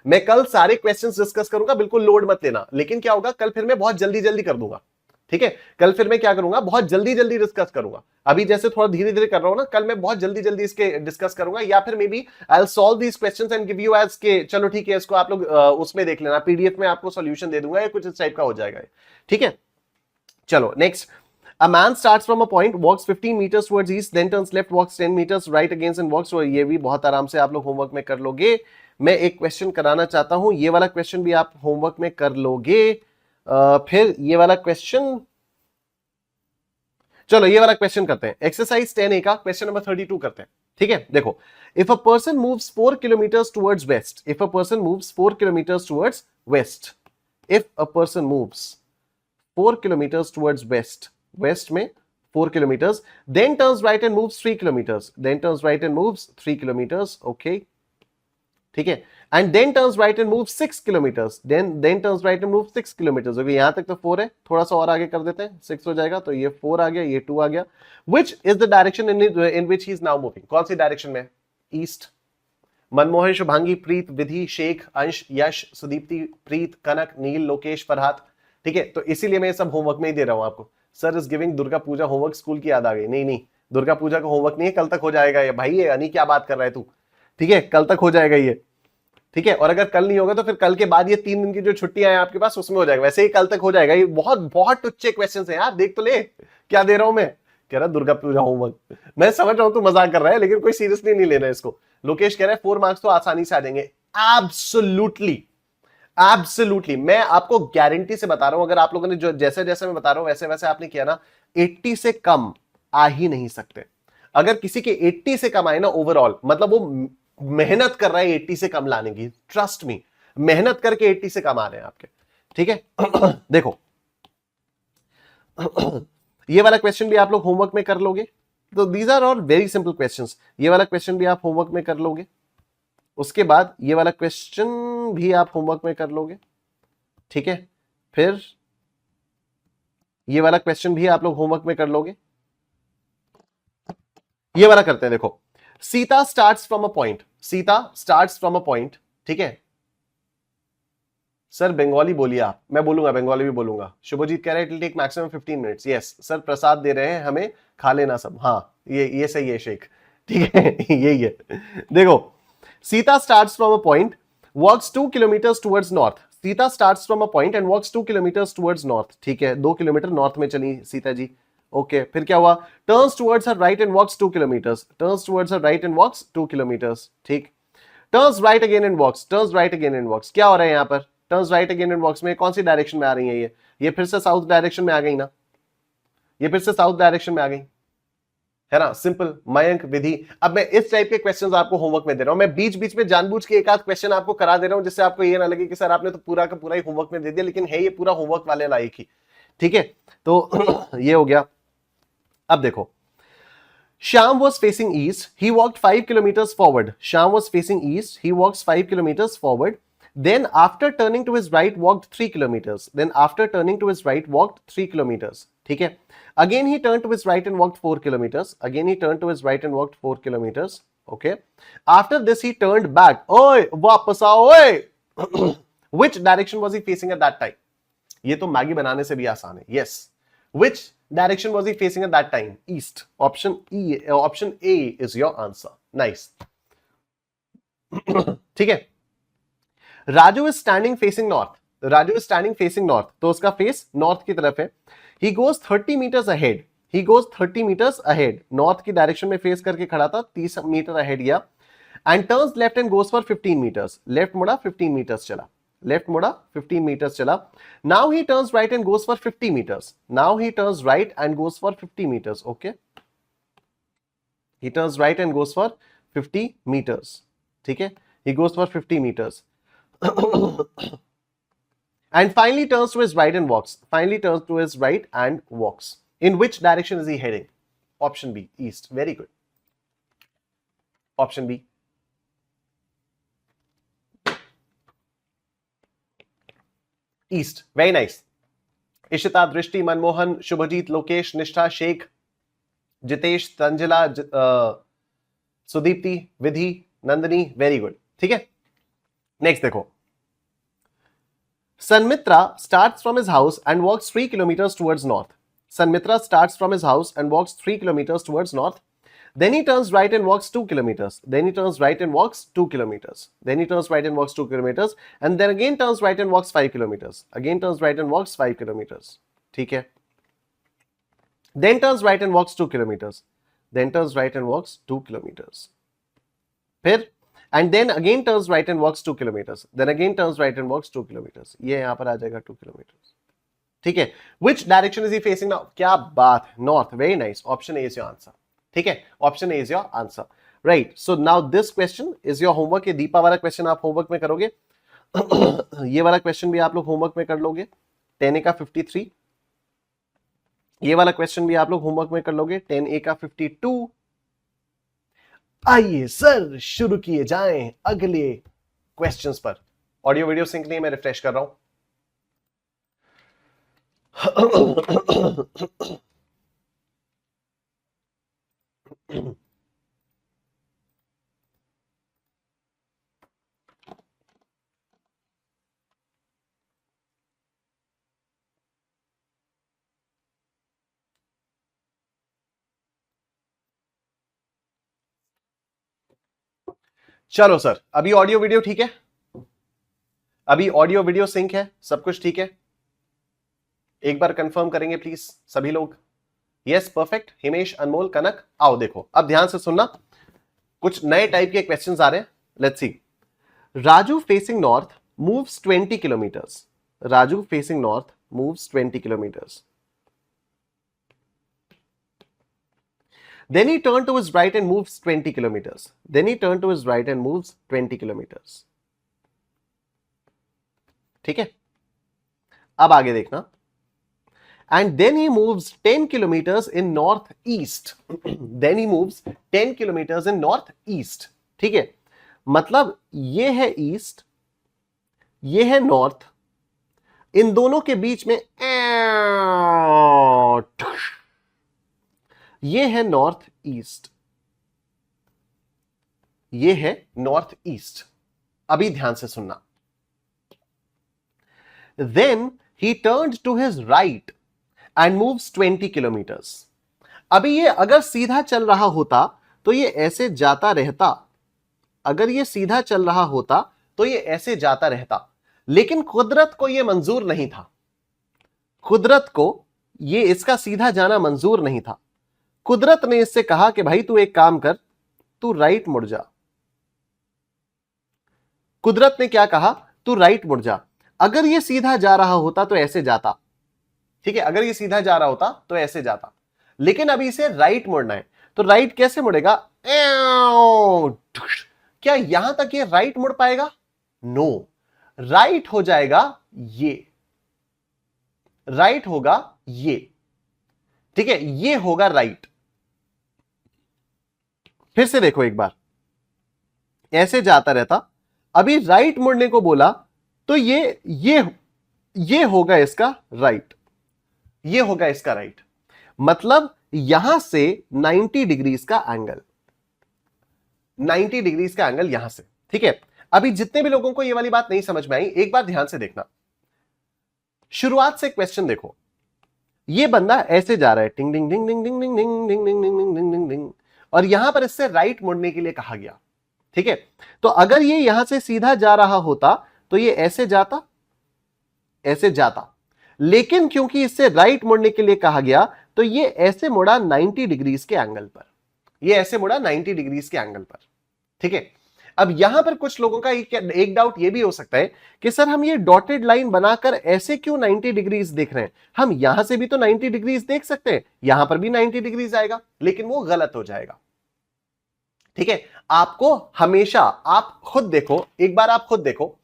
मैं कल सारे क्वेश्चंस डिस्कस करूंगा, बिल्कुल लोड मत लेना। लेकिन क्या होगा, कल फिर मैं बहुत जल्दी कर दूंगा, ठीक है। कल फिर मैं क्या करूंगा, बहुत जल्दी डिस्कस करूंगा। अभी जैसे थोड़ा धीरे कर रहा हूं ना, कल मैं बहुत जल्दी इसके डिस्कस करूंगा, या फिर maybe I will solve these questions and give you एज के, चलो ठीक है इसको आप लोग उसमें देख लेना, पीडीएफ में आपको सॉल्यूशन दे दूंगा, या कुछ इस टाइप का हो जाएगा, ठीक है। चलो next, a man starts from a point, walks 15 meters towards east, then turns left, walks 10 meters right against and walks, ये भी बहुत आराम से आप लोग होमवर्क में कर लोगे। मैं एक क्वेश्चन कराना चाहता हूं, ये वाला क्वेश्चन भी आप होमवर्क में कर लोगे। फिर ये वाला क्वेश्चन, चलो ये वाला क्वेश्चन करते हैं, एक्सरसाइज 10A का क्वेश्चन नंबर 32 करते हैं, ठीक है। देखो, if a person moves 4 kilometres towards waste, if a person moves 4 kilometres towards waste, if a person moves 4 kilometers towards west में 4 kilometers, then turns right and moves 3 kilometers, then turns right and moves 3 kilometers, okay, ठीक है, and then turns right and moves 6 kilometers, then turns right and moves 6 kilometers, okay, यहां तक तो 4 है, थोड़ा सा और आगे कर देते हैं, 6 हो जाएगा, तो ये 4 आ गया, ये 2 आ गया। which is the direction in which he is now moving, कौन सी डायरेक्शन में, ईस्ट। मनमोहन, शुभांगी, प्रीत, विधि, शेख, अंश, यश, सुदीप्ति, प्रीत, कनक, नील, लोकेश, फरहाद, ठीक है। तो इसीलिए मैं सब होमवर्क में ही दे रहा हूं आपको। Sir is giving Durga Puja homework, school की याद आ गई, नहीं दुर्गा पूजा का होमवर्क नहीं है, कल तक हो जाएगा ये भाई, ये अनी क्या बात कर रहा है तू, ठीक है, कल तक हो जाएगा ये, ठीक है। और अगर कल नहीं होगा तो फिर कल के बाद ये 3 दिन की जो छुट्टियां हैं आपके पास उसमें हो जाएगा, वैसे ही कल तक हो जाएगा। ये बहुत टुच्चे क्वेश्चन है यार, देख तो ले क्या दे रहा हूं मैं, कह रहा दुर्गा पूजा होमवर्क। मैं समझ रहा हूं तू मजाक कर रहा है, लेकिन कोई सीरियसली नहीं लेना इसको। लोकेश कह रहा है 4 मार्क्स तो आसानी से आ जाएंगे, एब्सोल्युटली मैं आपको गारंटी से बता रहा हूं, अगर आप लोगों ने जो जैसे मैं बता रहा हूं वैसे आपने किया ना, 80 से कम आ ही नहीं सकते। अगर किसी के 80 से कम आए ना ओवरऑल, मतलब वो मेहनत कर रहा है 80 से कम लाने की, ट्रस्ट मी, मेहनत करके 80 से कम आ रहे हैं आपके, ठीक है। देखो ये वाला क्वेश्चन भी आप लोग होमवर्क में कर लोगे, तो these are all very simple questions, ये वाला क्वेश्चन भी आप होमवर्क में कर लोगे। उसके बाद ये वाला क्वेश्चन भी आप होमवर्क में कर लोगे, ठीक है। फिर ये वाला क्वेश्चन भी आप लोग होमवर्क में कर लोगे। ये वाला करते हैं, देखो, Sita starts from a point, Sita starts from a point, ठीक है। सर बंगाली बोलिए आप, मैं बोलूंगा, बंगाली भी बोलूंगा। शुभजीत कह रहे हैं it will take maximum 15 minutes, yes sir, प्रसाद दे रहे हैं हमें, खा लेना सब, हाँ ये सही है शेख, ठीक है। यही है, देखो, Sita starts from a point, walks 2 kilometres towards north, Sita starts from a point and walks 2 kilometres towards north, ठीक है, 2 किलोमीटर नॉर्थ में चली सीता जी। ओके फिर क्या हुआ, turns towards her right and walks 2 kilometres, turns towards her right and walks 2 kilometres, ठीक, turns right again and walks, turns right again and walks, क्या हो रहा है यहाँ पर, turns right again and walks में कौन सी डायरेक्शन में आ रही है, ये फिर से साउथ डायरेक्शन में आ गई ना, ये फिर से साउथ डायरेक्शन में आ गई है ना, सिंपल मयंक विधि। अब मैं इस टाइप के क्वेश्चंस आपको होमवर्क में दे रहा हूं, मैं बीच बीच में जानबूझ के एक आध क्वेश्चन आपको करा दे रहा हूं जिससे आपको ये ना लगे कि सर आपने तो पूरा का पूरा ही होमवर्क में दे दिया, लेकिन है ये पूरा होमवर्क वाले लायक ही, ठीक है। तो ये हो गया। अब देखो, Shyam was facing east. He walked 5 kilometers forward. Shyam was facing east. He walks 5 kilometers forward. Then after turning to his right, walked 3 kilometers. Then after turning to his right, walked 3 kilometers. ठीक है. Again he turned to his right and walked 4 kilometers. Again he turned to his right and walked 4 kilometers. Okay. After this he turned back. ओए वापस आओ ओए. Which direction was he facing at that time? ये तो Maggi बनाने से भी आसान है. Yes. Which direction was he facing at that time? East. Option A is your answer. Nice. ठीक है. Raju is standing facing north. Raju is standing facing north. तो उसका फेस नॉर्थ की तरफ है. He goes 30 meters ahead. He goes 30 meters ahead. North की direction में face करके खड़ा था, 30 मीटर अहेड गया. And turns left and goes for 15 meters. Left मुड़ा 15 meters चला. Left मुड़ा 15 meters चला. Now he turns right and goes for 50 meters. Now he turns right and goes for 50 meters. Okay. He turns right and goes for 50 meters. ठीक है. He goes for 50 meters. And finally turns to his right and walks. Finally turns to his right and walks. In which direction is he heading? Option B, east. Very good. Option B. East. Very nice. Ishita, दृष्टि, Manmohan, Shubhjeet, Lokesh, Nishtha, Sheikh, Jitesh, Tanzila, Sudipti, Vidhi, Nandini. Very good. ठीक है. Next देखो. Sanmitra starts from his house and walks 3 kilometers towards north. Sanmitra starts from his house and walks 3 kilometers towards north. Then he turns right and walks 2 kilometers. Then he turns right and walks 2 kilometers. Then he turns right and walks 2 kilometers. And then again turns right and walks 5 kilometers. Again turns right and walks 5 kilometers. ठीक है. Then turns right and walks 2 kilometers. Then turns right and walks 2 kilometers. फिर and then again turns right and walks 2 kilometers. Then again turns right and walks 2 kilometers. ये यहां पर आ जाएगा 2 kilometers. ठीक है. Which direction is he facing now? क्या बात है. North. Very nice. Option A is your answer. ठीक है. Option A is your answer. Right. So now this question is your homework. ये दीपा वाला क्वेश्चन आप होमवर्क में करोगे. ये वाला क्वेश्चन भी आप लोग होमवर्क में कर लोगे. 10A का 53. ये वाला क्वेश्चन भी आप लोग होमवर्क में कर लोगे. 10A का 52. आइए सर शुरू किए जाएं अगले क्वेश्चंस पर. ऑडियो वीडियो सिंक नहीं, मैं रिफ्रेश कर रहा हूं. चलो सर, अभी ऑडियो वीडियो ठीक है, अभी ऑडियो वीडियो सिंक है, सब कुछ ठीक है. एक बार कंफर्म करेंगे प्लीज सभी लोग. Yes, perfect. हिमेश, अनमोल, कनक, आओ देखो अब ध्यान से सुनना. कुछ नए टाइप के क्वेश्चंस आ रहे हैं. Let's see. Raju facing north moves 20 kilometres. Raju facing north moves 20 kilometres. Then he turned to his right and moves 20 kilometers. Then he turned to his right and moves 20 kilometers. ठीक है. अब आगे देखना. And then he moves 10 kilometers in northeast. Then he moves 10 kilometers in northeast. ठीक है. मतलब ये है ईस्ट, ये है नॉर्थ, इन दोनों के बीच में ये है नॉर्थ ईस्ट, ये है नॉर्थ ईस्ट. अभी ध्यान से सुनना. Then he turned to his right and moves 20 kilometers. अभी ये अगर सीधा चल रहा होता तो ये ऐसे जाता रहता. अगर ये सीधा चल रहा होता तो ये ऐसे जाता रहता, लेकिन कुदरत को ये मंजूर नहीं था. कुदरत को ये इसका सीधा जाना मंजूर नहीं था। कुदरत ने इससे कहा कि भाई तू एक काम कर, तू राइट मुड़ जा। कुदरत ने क्या कहा? तू राइट मुड़ जा। अगर ये सीधा जा रहा होता तो ऐसे जाता, ठीक है, अगर ये सीधा जा रहा होता तो ऐसे जाता, लेकिन अभी इसे राइट मुड़ना है, तो राइट कैसे मुड़ेगा? क्या यहां तक ये राइट मुड़ पाएगा? नो, राइट हो जाएगा ये, राइट होगा ये, ठीक है, ये होगा राइट। फिर से देखो एक बार, ऐसे जाता रहता, अभी राइट मुड़ने को बोला तो ये होगा इसका राइट, ये होगा इसका राइट। मतलब यहां से 90 डिग्रीज का एंगल, 90 डिग्रीज का एंगल यहां से, ठीक है। अभी जितने भी लोगों को ये वाली बात नहीं समझ में आई, एक बार ध्यान से देखना, शुरुआत से क्वेश्चन देखो। ये बंदा ऐसे जा रहा है, टिंग डिंग डिंग डिंग डिंग डिंग डिंग डिंग डिंग डिंग डिंग डिंग डिंग, और यहां पर इससे राइट मुड़ने के लिए कहा गया, ठीक है। तो अगर ये यहां से सीधा जा रहा होता तो ये ऐसे जाता, ऐसे जाता, लेकिन क्योंकि इससे राइट मुड़ने के लिए कहा गया तो ये ऐसे मुड़ा 90 डिग्रीज के एंगल पर, ये ऐसे मुड़ा 90 डिग्रीज के एंगल पर, ठीक है। अब यहां पर कुछ लोगों का एक डाउट ये भी हो सकता है कि सर हम ये डॉटेड लाइन बनाकर ऐसे क्यों 90 डिग्रीज देख रहे हैं? हम यहां से भी तो 90 डिग्रीज देख सकते हैं, यहां पर भी 90 डिग्रीज आएगा, लेकिन वो गलत हो जाएगा, ठीक है। आपको हमेशा, आप खुद देखो, एक बार आप खुद देखो,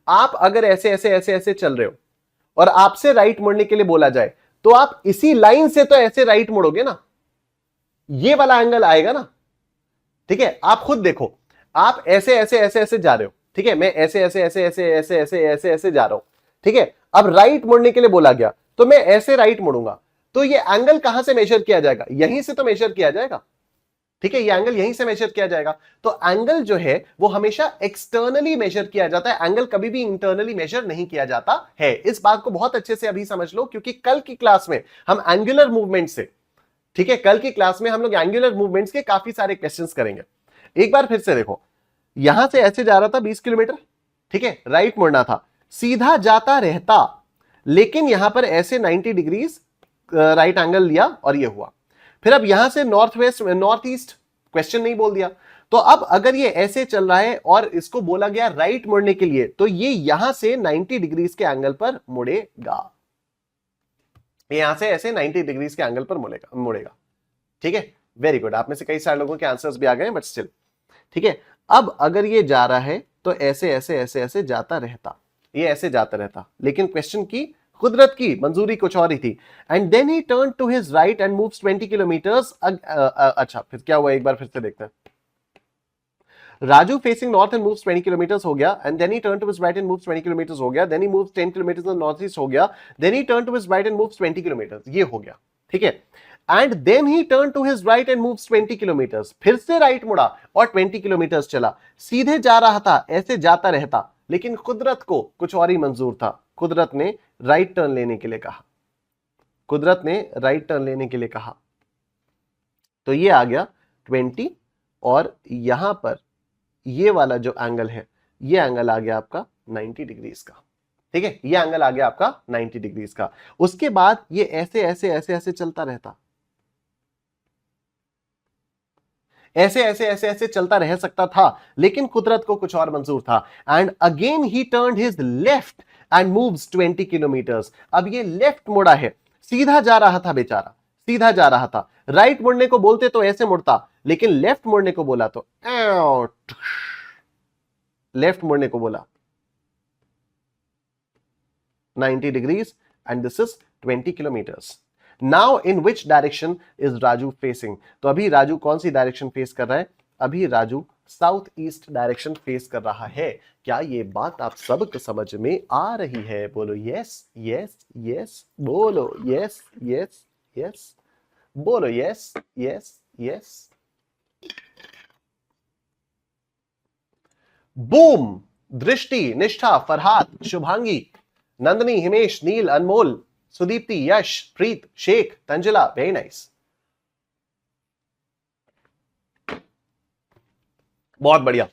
आप अगर ऐसे ऐसे ऐसे ऐसे चल रहे हो और आपसे राइट मुड़ने के लिए बोला जाए तो आप इसी लाइन से तो ऐसे राइट मुड़ोगे ना, ये वाला एंगल आएगा ना, ठीक है। आप खुद देखो, आप ऐसे ऐसे ऐसे ऐसे जा रहे हो, ठीक है, मैं ऐसे ऐसे ऐसे ऐसे ऐसे ऐसे ऐसे ऐसे जा रहा हूं, ठीक है। अब राइट मुड़ने के लिए बोला गया तो मैं ऐसे राइट मुड़ूंगा, तो ये एंगल कहां से मेजर किया जाएगा? यहीं से तो मेजर किया जाएगा, ठीक है, ये एंगल यहीं से मेजर किया जाएगा। तो एंगल जो है वो हमेशा एक्सटर्नली मेजर किया जाता है, एंगल कभी भी इंटरनली मेजर नहीं किया जाता है। इस बात को बहुत अच्छे से अभी समझ लो, क्योंकि कल की क्लास में हम एंगुलर मूवमेंट से, ठीक है, कल की क्लास में हम लोग एंगुलर मूवमेंट्स के काफी सारे क्वेश्चंस करेंगे। एक बार फिर से देखो, यहां से ऐसे जा रहा था 20 किलोमीटर, ठीक है, राइट मुड़ना था, सीधा जाता रहता, लेकिन यहां पर ऐसे 90 डिग्रीज राइट एंगल लिया और ये हुआ। फिर अब यहां से north waste, north east, question नहीं बोल दिया, तो अब अगर ये ऐसे चल रहा है और इसको बोला गया राइट मुड़ने के लिए, तो ये यहां से 90 डिग्रीज के एंगल पर मुड़ेगा, यहां से ऐसे 90 डिग्रीज के एंगल पर मुड़ेगा, ठीक है। वेरी गुड, आप में से कई सारे लोगों के आंसर्स भी आ गए, बट स्टिल, ठीक है। अब अगर ये जा रहा है तो ऐसे ऐसे ऐसे ऐसे जाता रहता, ये ऐसे जाता रहता, लेकिन क्वेश्चन की, कुदरत की मंजूरी कुछ और ही थी। And then he turn to his right and moves 20 kilometres. अच्छा, फिर क्या हुआ, एक बार फिर से देखते हैं। Raju facing north and moves 20 kilometres हो गया, and then he turn to his right and moves 20 kilometres हो गया, then he moves 10 kilometres in north east हो गया, then he turn to his right and moves 20 kilometres, ये हो गया, ठीक है। And then he turn to his right and moves 20 kilometres, फिर से राइट मुड़ा और 20 किलोमीटर्स चला, सीधे जा रहा था, ऐसे जाता रहता, लेकिन कुदरत को कुछ और ही मंजूर था। कुदरत ने राइट टर्न लेने के लिए कहा, कुदरत ने राइट टर्न लेने के लिए कहा, तो ये आ गया 20, और यहां पर ये वाला जो एंगल है, ये एंगल आ गया आपका 90 डिग्रीज का, ठीक है, ये एंगल आ गया आपका 90 डिग्रीज का। उसके बाद ये ऐसे ऐसे ऐसे ऐसे चलता रहता, ऐसे ऐसे ऐसे ऐसे चलता रह सकता था, लेकिन कुदरत को कुछ और मंजूर था। And again he turned his left and moves 20 kilometres. अब ये लेफ्ट मुड़ा है, सीधा जा रहा था बेचारा, सीधा जा रहा था, राइट मुड़ने को बोलते तो ऐसे मुड़ता, लेकिन लेफ्ट मुड़ने को बोला तो लेफ्ट मुड़ने को बोला 90 degrees, and this is 20 kilometers. Now in which direction is Raju facing? तो अभी राजू कौन सी डायरेक्शन फेस कर रहा है? अभी Raju south east direction face कर रहा है। क्या ये बात आप सबको समझ में आ रही है? बोलो यस यस यस, बोलो यस यस यस, बोलो yes yes yes. Boom! Drishti, Nishtha, Farhad, Shubhangi, Nandini, Himesh, Neel, Anmol, Sudipti, Yash, Preet, Sheikh, Tanzila, very nice, बहुत बढ़िया।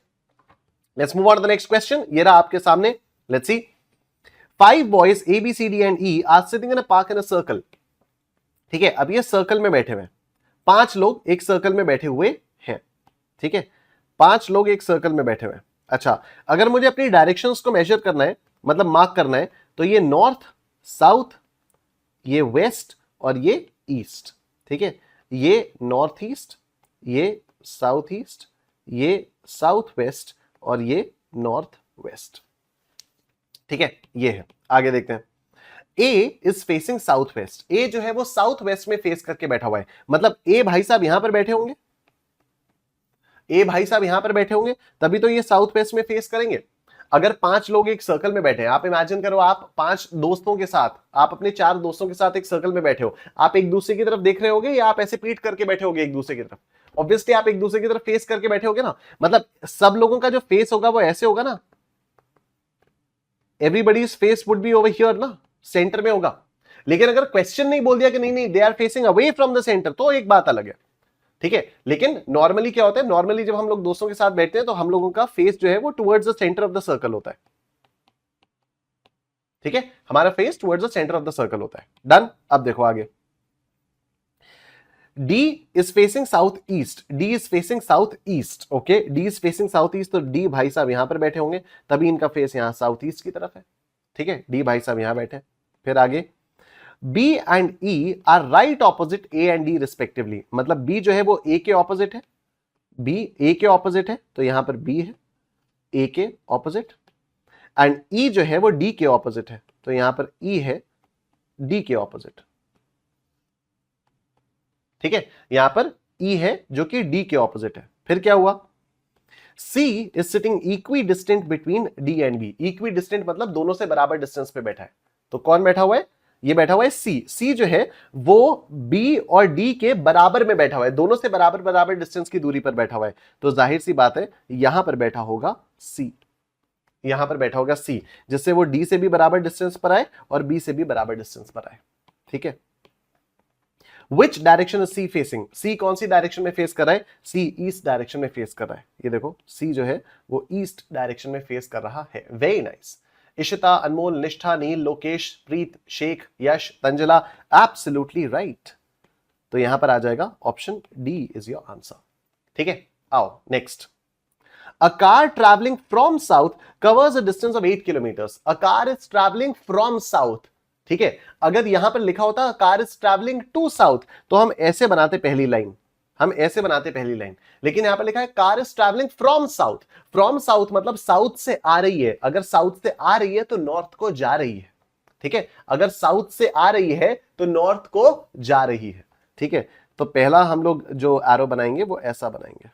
Let's move on to the next question. ये रहा आपके सामने, let's see. 5 boys A, B, C, D and E are sitting in a park in a circle. ठीक है, अब ये सर्कल में बैठे हुए हैं, 5 लोग एक सर्कल में बैठे हुए हैं। ठीक है, 5 लोग एक सर्कल में बैठे हुए हैं। अच्छा, अगर मुझे अपनी डायरेक्शंस को मेजर करना है, मतलब मार्क करना है, तो ये नॉर्थ, साउथ, ये वेस्ट और ये ईस्ट। ठीक है, ये नॉर्थ ईस्ट, ये साउथ ईस्ट, ये साउथ वेस्ट और ये नॉर्थ वेस्ट। ठीक है, ये है। आगे देखते हैं। ए इज फेसिंग साउथ वेस्ट। ए जो है वो साउथ वेस्ट में फेस करके बैठा हुआ है, मतलब ए भाई साहब यहां पर बैठे होंगे, ए भाई साहब यहां पर बैठे होंगे, तभी तो ये साउथ वेस्ट में फेस करेंगे। अगर 5 लोग एक सर्कल में बैठे हैं, आप इमेजिन करो, आप 5 दोस्तों के साथ, आप अपने 4 दोस्तों के साथ एक सर्कल में बैठे हो, आप एक दूसरे की तरफ देख रहे होगे या आप ऐसे पीठ करके बैठे होगे एक दूसरे की तरफ? ऑब्वियसली आप एक दूसरे की तरफ फेस करके बैठे होगे ना, मतलब सब लोगों का जो फेस होगा वो ऐसे होगा ना, everybody's face would be over here ना, सेंटर में होगा। लेकिन अगर क्वेश्चन नहीं बोल दिया कि नहीं नहीं they are facing away from the centre, तो एक बात अलग है। ठीक है, लेकिन नॉर्मली क्या होता है, नॉर्मली जब हम लोग दोस्तों के साथ बैठते हैं तो हम लोगों का फेस जो है वो towards the centre of the circle होता है। ठीक है, हमारा face towards the centre of the circle होता है। डन। अब देखो आगे, D is facing south east, D is facing south east. Okay, D is facing south east, तो D भाई साहब यहां पर बैठे होंगे, तभी इनका फेस यहां साउथ ईस्ट की तरफ है। ठीक है, D भाई साहब यहां बैठे। फिर आगे, B and E are right opposite A and D respectively, मतलब B जो है वो A के ऑपोजिट है, B A के ऑपोजिट है, तो यहां पर B है A के ऑपोजिट, एंड E जो है वो D के ऑपोजिट है, तो यहां पर E है D के ऑपोजिट। ठीक है, यहां पर E है जो कि D के ऑपोजिट है। फिर क्या हुआ, C is sitting equi distant between D and B। Equi distant मतलब दोनों से बराबर डिस्टेंस पे बैठा है, तो कौन बैठा हुआ है, ये बैठा हुआ है C। C जो है वो B और D के बराबर में बैठा हुआ है, दोनों से बराबर बराबर डिस्टेंस की दूरी पर बैठा हुआ है, तो जाहिर सी बात है यहां पर बैठा होगा C, यहां पर बैठा होगा C, जिससे वो D से भी बराबर डिस्टेंस पर आए और B से भी बराबर डिस्टेंस पर आए। ठीक है, which direction is she facing, she कौन सी डायरेक्शन में फेस कर रहा है, सी ईस्ट डायरेक्शन में फेस कर रहा है। ये देखो सी जो है वो ईस्ट डायरेक्शन में फेस कर रहा है। Very nice. इशिता, अनमोल, निष्ठा, नील, लोकेश, प्रीत, शेख, यश, तंजला, एब्सोल्युटली राइट। तो यहां पर आ जाएगा option D is your answer. ठीक है, आओ next. A car traveling from south covers a distance of 8 kilometers. A car is traveling from south. ठीक है, अगर यहां पर लिखा होता car is travelling to south, तो हम ऐसे बनाते पहली लाइन, हम ऐसे बनाते पहली लाइन, लेकिन यहां पर लिखा है car is travelling from south. From south मतलब साउथ से आ रही है, अगर साउथ से आ रही है तो नॉर्थ को जा रही है। ठीक है, अगर साउथ से आ रही है तो नॉर्थ को जा रही है। ठीक है, तो पहला हम लोग जो एरो बनाएंगे वो ऐसा बनाएंगे,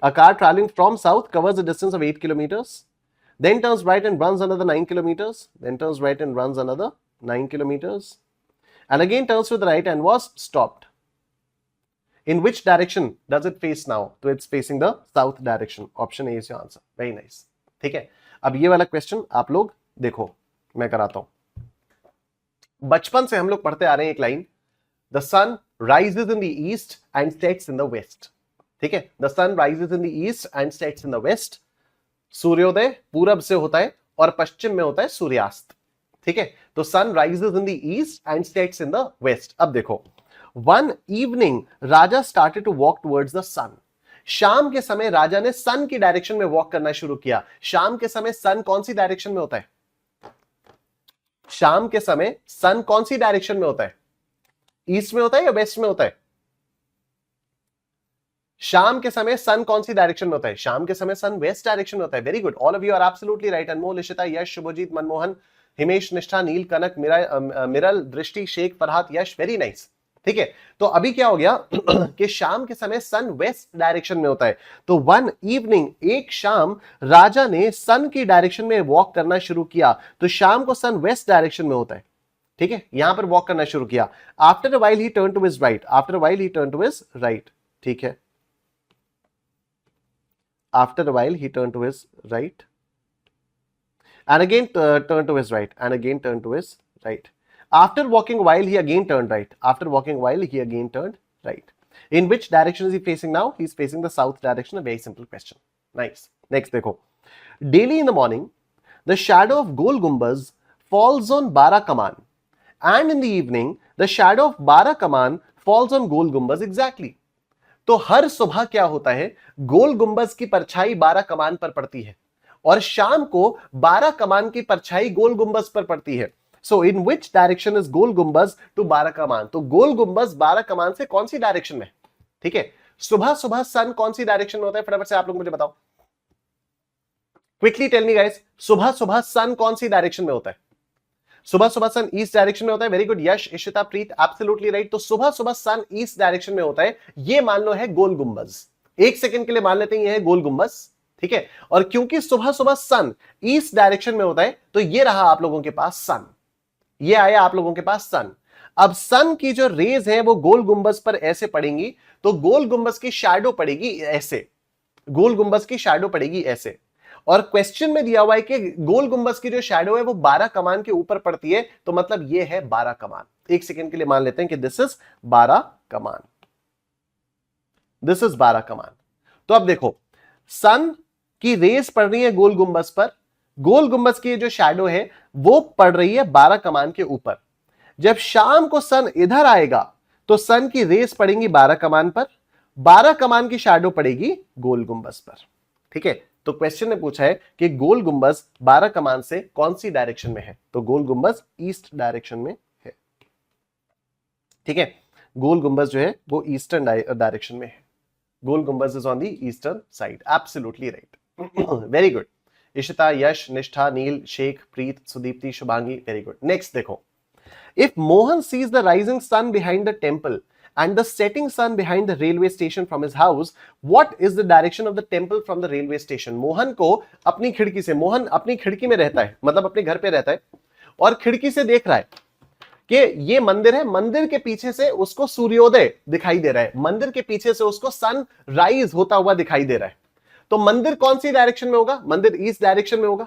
A car traveling from south covers a distance of 8 kilometers, then turns right and runs another 9 kilometers, then turns right and runs another 9 kilometers, and again turns to the right and was stopped. In which direction does it face now? So it's facing the south direction. Option A is your answer. Very nice. ठीक है, अब ये वाला question आप लोग देखो, मैं कराता हूं। बचपन से हम लोग पढ़ते आ रहे हैं एक line, the sun rises in the east and sets in the west. ठीक है, the sun rises in the east and sets in the west. सूर्योदय पूरब से होता है और पश्चिम में होता है सूर्यास्त। ठीक है, तो sun rises in the east and sets in the west. अब देखो, one evening Raja started to walk towards the sun. शाम के समय राजा ने सन की डायरेक्शन में वॉक करना शुरू किया। शाम के समय सन कौन सी डायरेक्शन में होता है, शाम के समय सन कौन सी डायरेक्शन में होता है, ईस्ट में होता है या वेस्ट में होता है? शाम के समय सन कौन सी डायरेक्शन में होता है, शाम के समय सन वेस्ट डायरेक्शन में होता है। Very good, all of you are absolutely right. Anmol, Ishita, Yash, Shubhjeet, Manmohan, Himesh, Nishtha, Neel, Kanak, Miral, Drishti, Sheikh, Farhat, Yash, very nice. ठीक है, तो अभी क्या हो गया कि शाम के समय सन वेस्ट डायरेक्शन में होता है, तो वन इवनिंग, एक शाम राजा ने सन की डायरेक्शन में वॉक करना शुरू किया, तो शाम को सन वेस्ट डायरेक्शन में होता है। ठीक है, यहां पर वॉक करना शुरू किया। After a while he turn to his right, after a while he turn to his right. ठीक है, after a while he turned to his right and again turned to his right and again turned to his right. After walking a while he again turned right, after walking a while he again turned right. In which direction is he facing now? He is facing the south direction. A very simple question. Nice. Next dekho, daily in the morning the shadow of Gol Gumbaz falls on Bara Kaman, and in the evening the shadow of 12 Kaman falls on Gol Gumbaz exactly. तो हर सुबह क्या होता है, गोल गुंबज की परछाई 12 कमान पर पड़ती है और शाम को 12 कमान की परछाई गोल गुंबज पर पड़ती है। सो इन विच डायरेक्शन इज गोल गुंबज टू 12 कमान? तो गोल गुंबज 12 कमान से कौन सी डायरेक्शन में? ठीक है, सुबह सुबह सन कौन सी डायरेक्शन में होता है? फटाफट से आप लोग मुझे बताओ, क्विकली टेल मी गाइस, सुबह सुबह सन कौन सी डायरेक्शन में होता है? सुबह सुबह सन ईस्ट डायरेक्शन में होता है। वेरी गुड यश, इशिता, प्रीत, एब्सोल्युटली राइट। तो सुबह सुबह सन ईस्ट डायरेक्शन में होता है, ये मान लो है गोल गुंबज। एक सेकंड के लिए मान लेते हैं ये है गोल गुंबज, ठीक है। और क्योंकि सुबह सुबह सन ईस्ट डायरेक्शन में होता है, तो ये रहा आप लोगों के पास सन, ये आया आप लोगों के पास सन। अब सन की जो रेज है वो गोल गुंबज पर ऐसे पड़ेंगी, तो गोल गुंबज की शैडो पड़ेगी ऐसे, गोल गुंबज की शैडो पड़ेगी ऐसे। और क्वेश्चन में दिया हुआ है कि गोल गुंबज की जो शैडो है वो 12 कमान के ऊपर पड़ती है, तो मतलब ये है 12 कमान। एक सेकंड के लिए मान लेते हैं कि दिस इज 12 कमान, दिस इज 12 कमान। तो अब देखो, सन की रेस पड़ रही है गोल गुंबज पर, गोल गुंबज की जो शैडो है वो पड़ रही है 12 कमान के ऊपर। जब शाम को सन इधर आएगा तो सन की रेस पड़ेंगी 12 कमान पर, 12 कमान की शैडो पड़ेगी गोल गुंबज पर, ठीक है। तो क्वेश्चन ने पूछा है कि गोल गुंबज 12 कमान से कौन सी डायरेक्शन में है? तो गोल गुंबज ईस्ट डायरेक्शन में है, ठीक है। गोल गुंबज जो है वो ईस्टर्न डायरेक्शन में है, Gol Gumbaz is on the eastern side, absolutely right. Very good Ishita, Yash, Nishtha, Neel, Sheikh, Preet, Sudipti, Shubhangi, very good. Next देखो, if Mohan sees the rising sun behind the temple and the setting sun behind the railway station from his house, what is the direction of the temple from the railway station? Mohan को अपनी खिड़की से, मोहन अपनी खिड़की में रहता है, मतलब अपने घर पे रहता है, और खिड़की से देख रहा है कि ये मंदिर है, मंदिर के पीछे से उसको सूर्योदय दिखाई दे रहा है, मंदिर के पीछे से उसको सन राइज होता हुआ दिखाई दे रहा है। तो मंदिर कौन सी डायरेक्शन में होगा? मंदिर ईस्ट डायरेक्शन में होगा,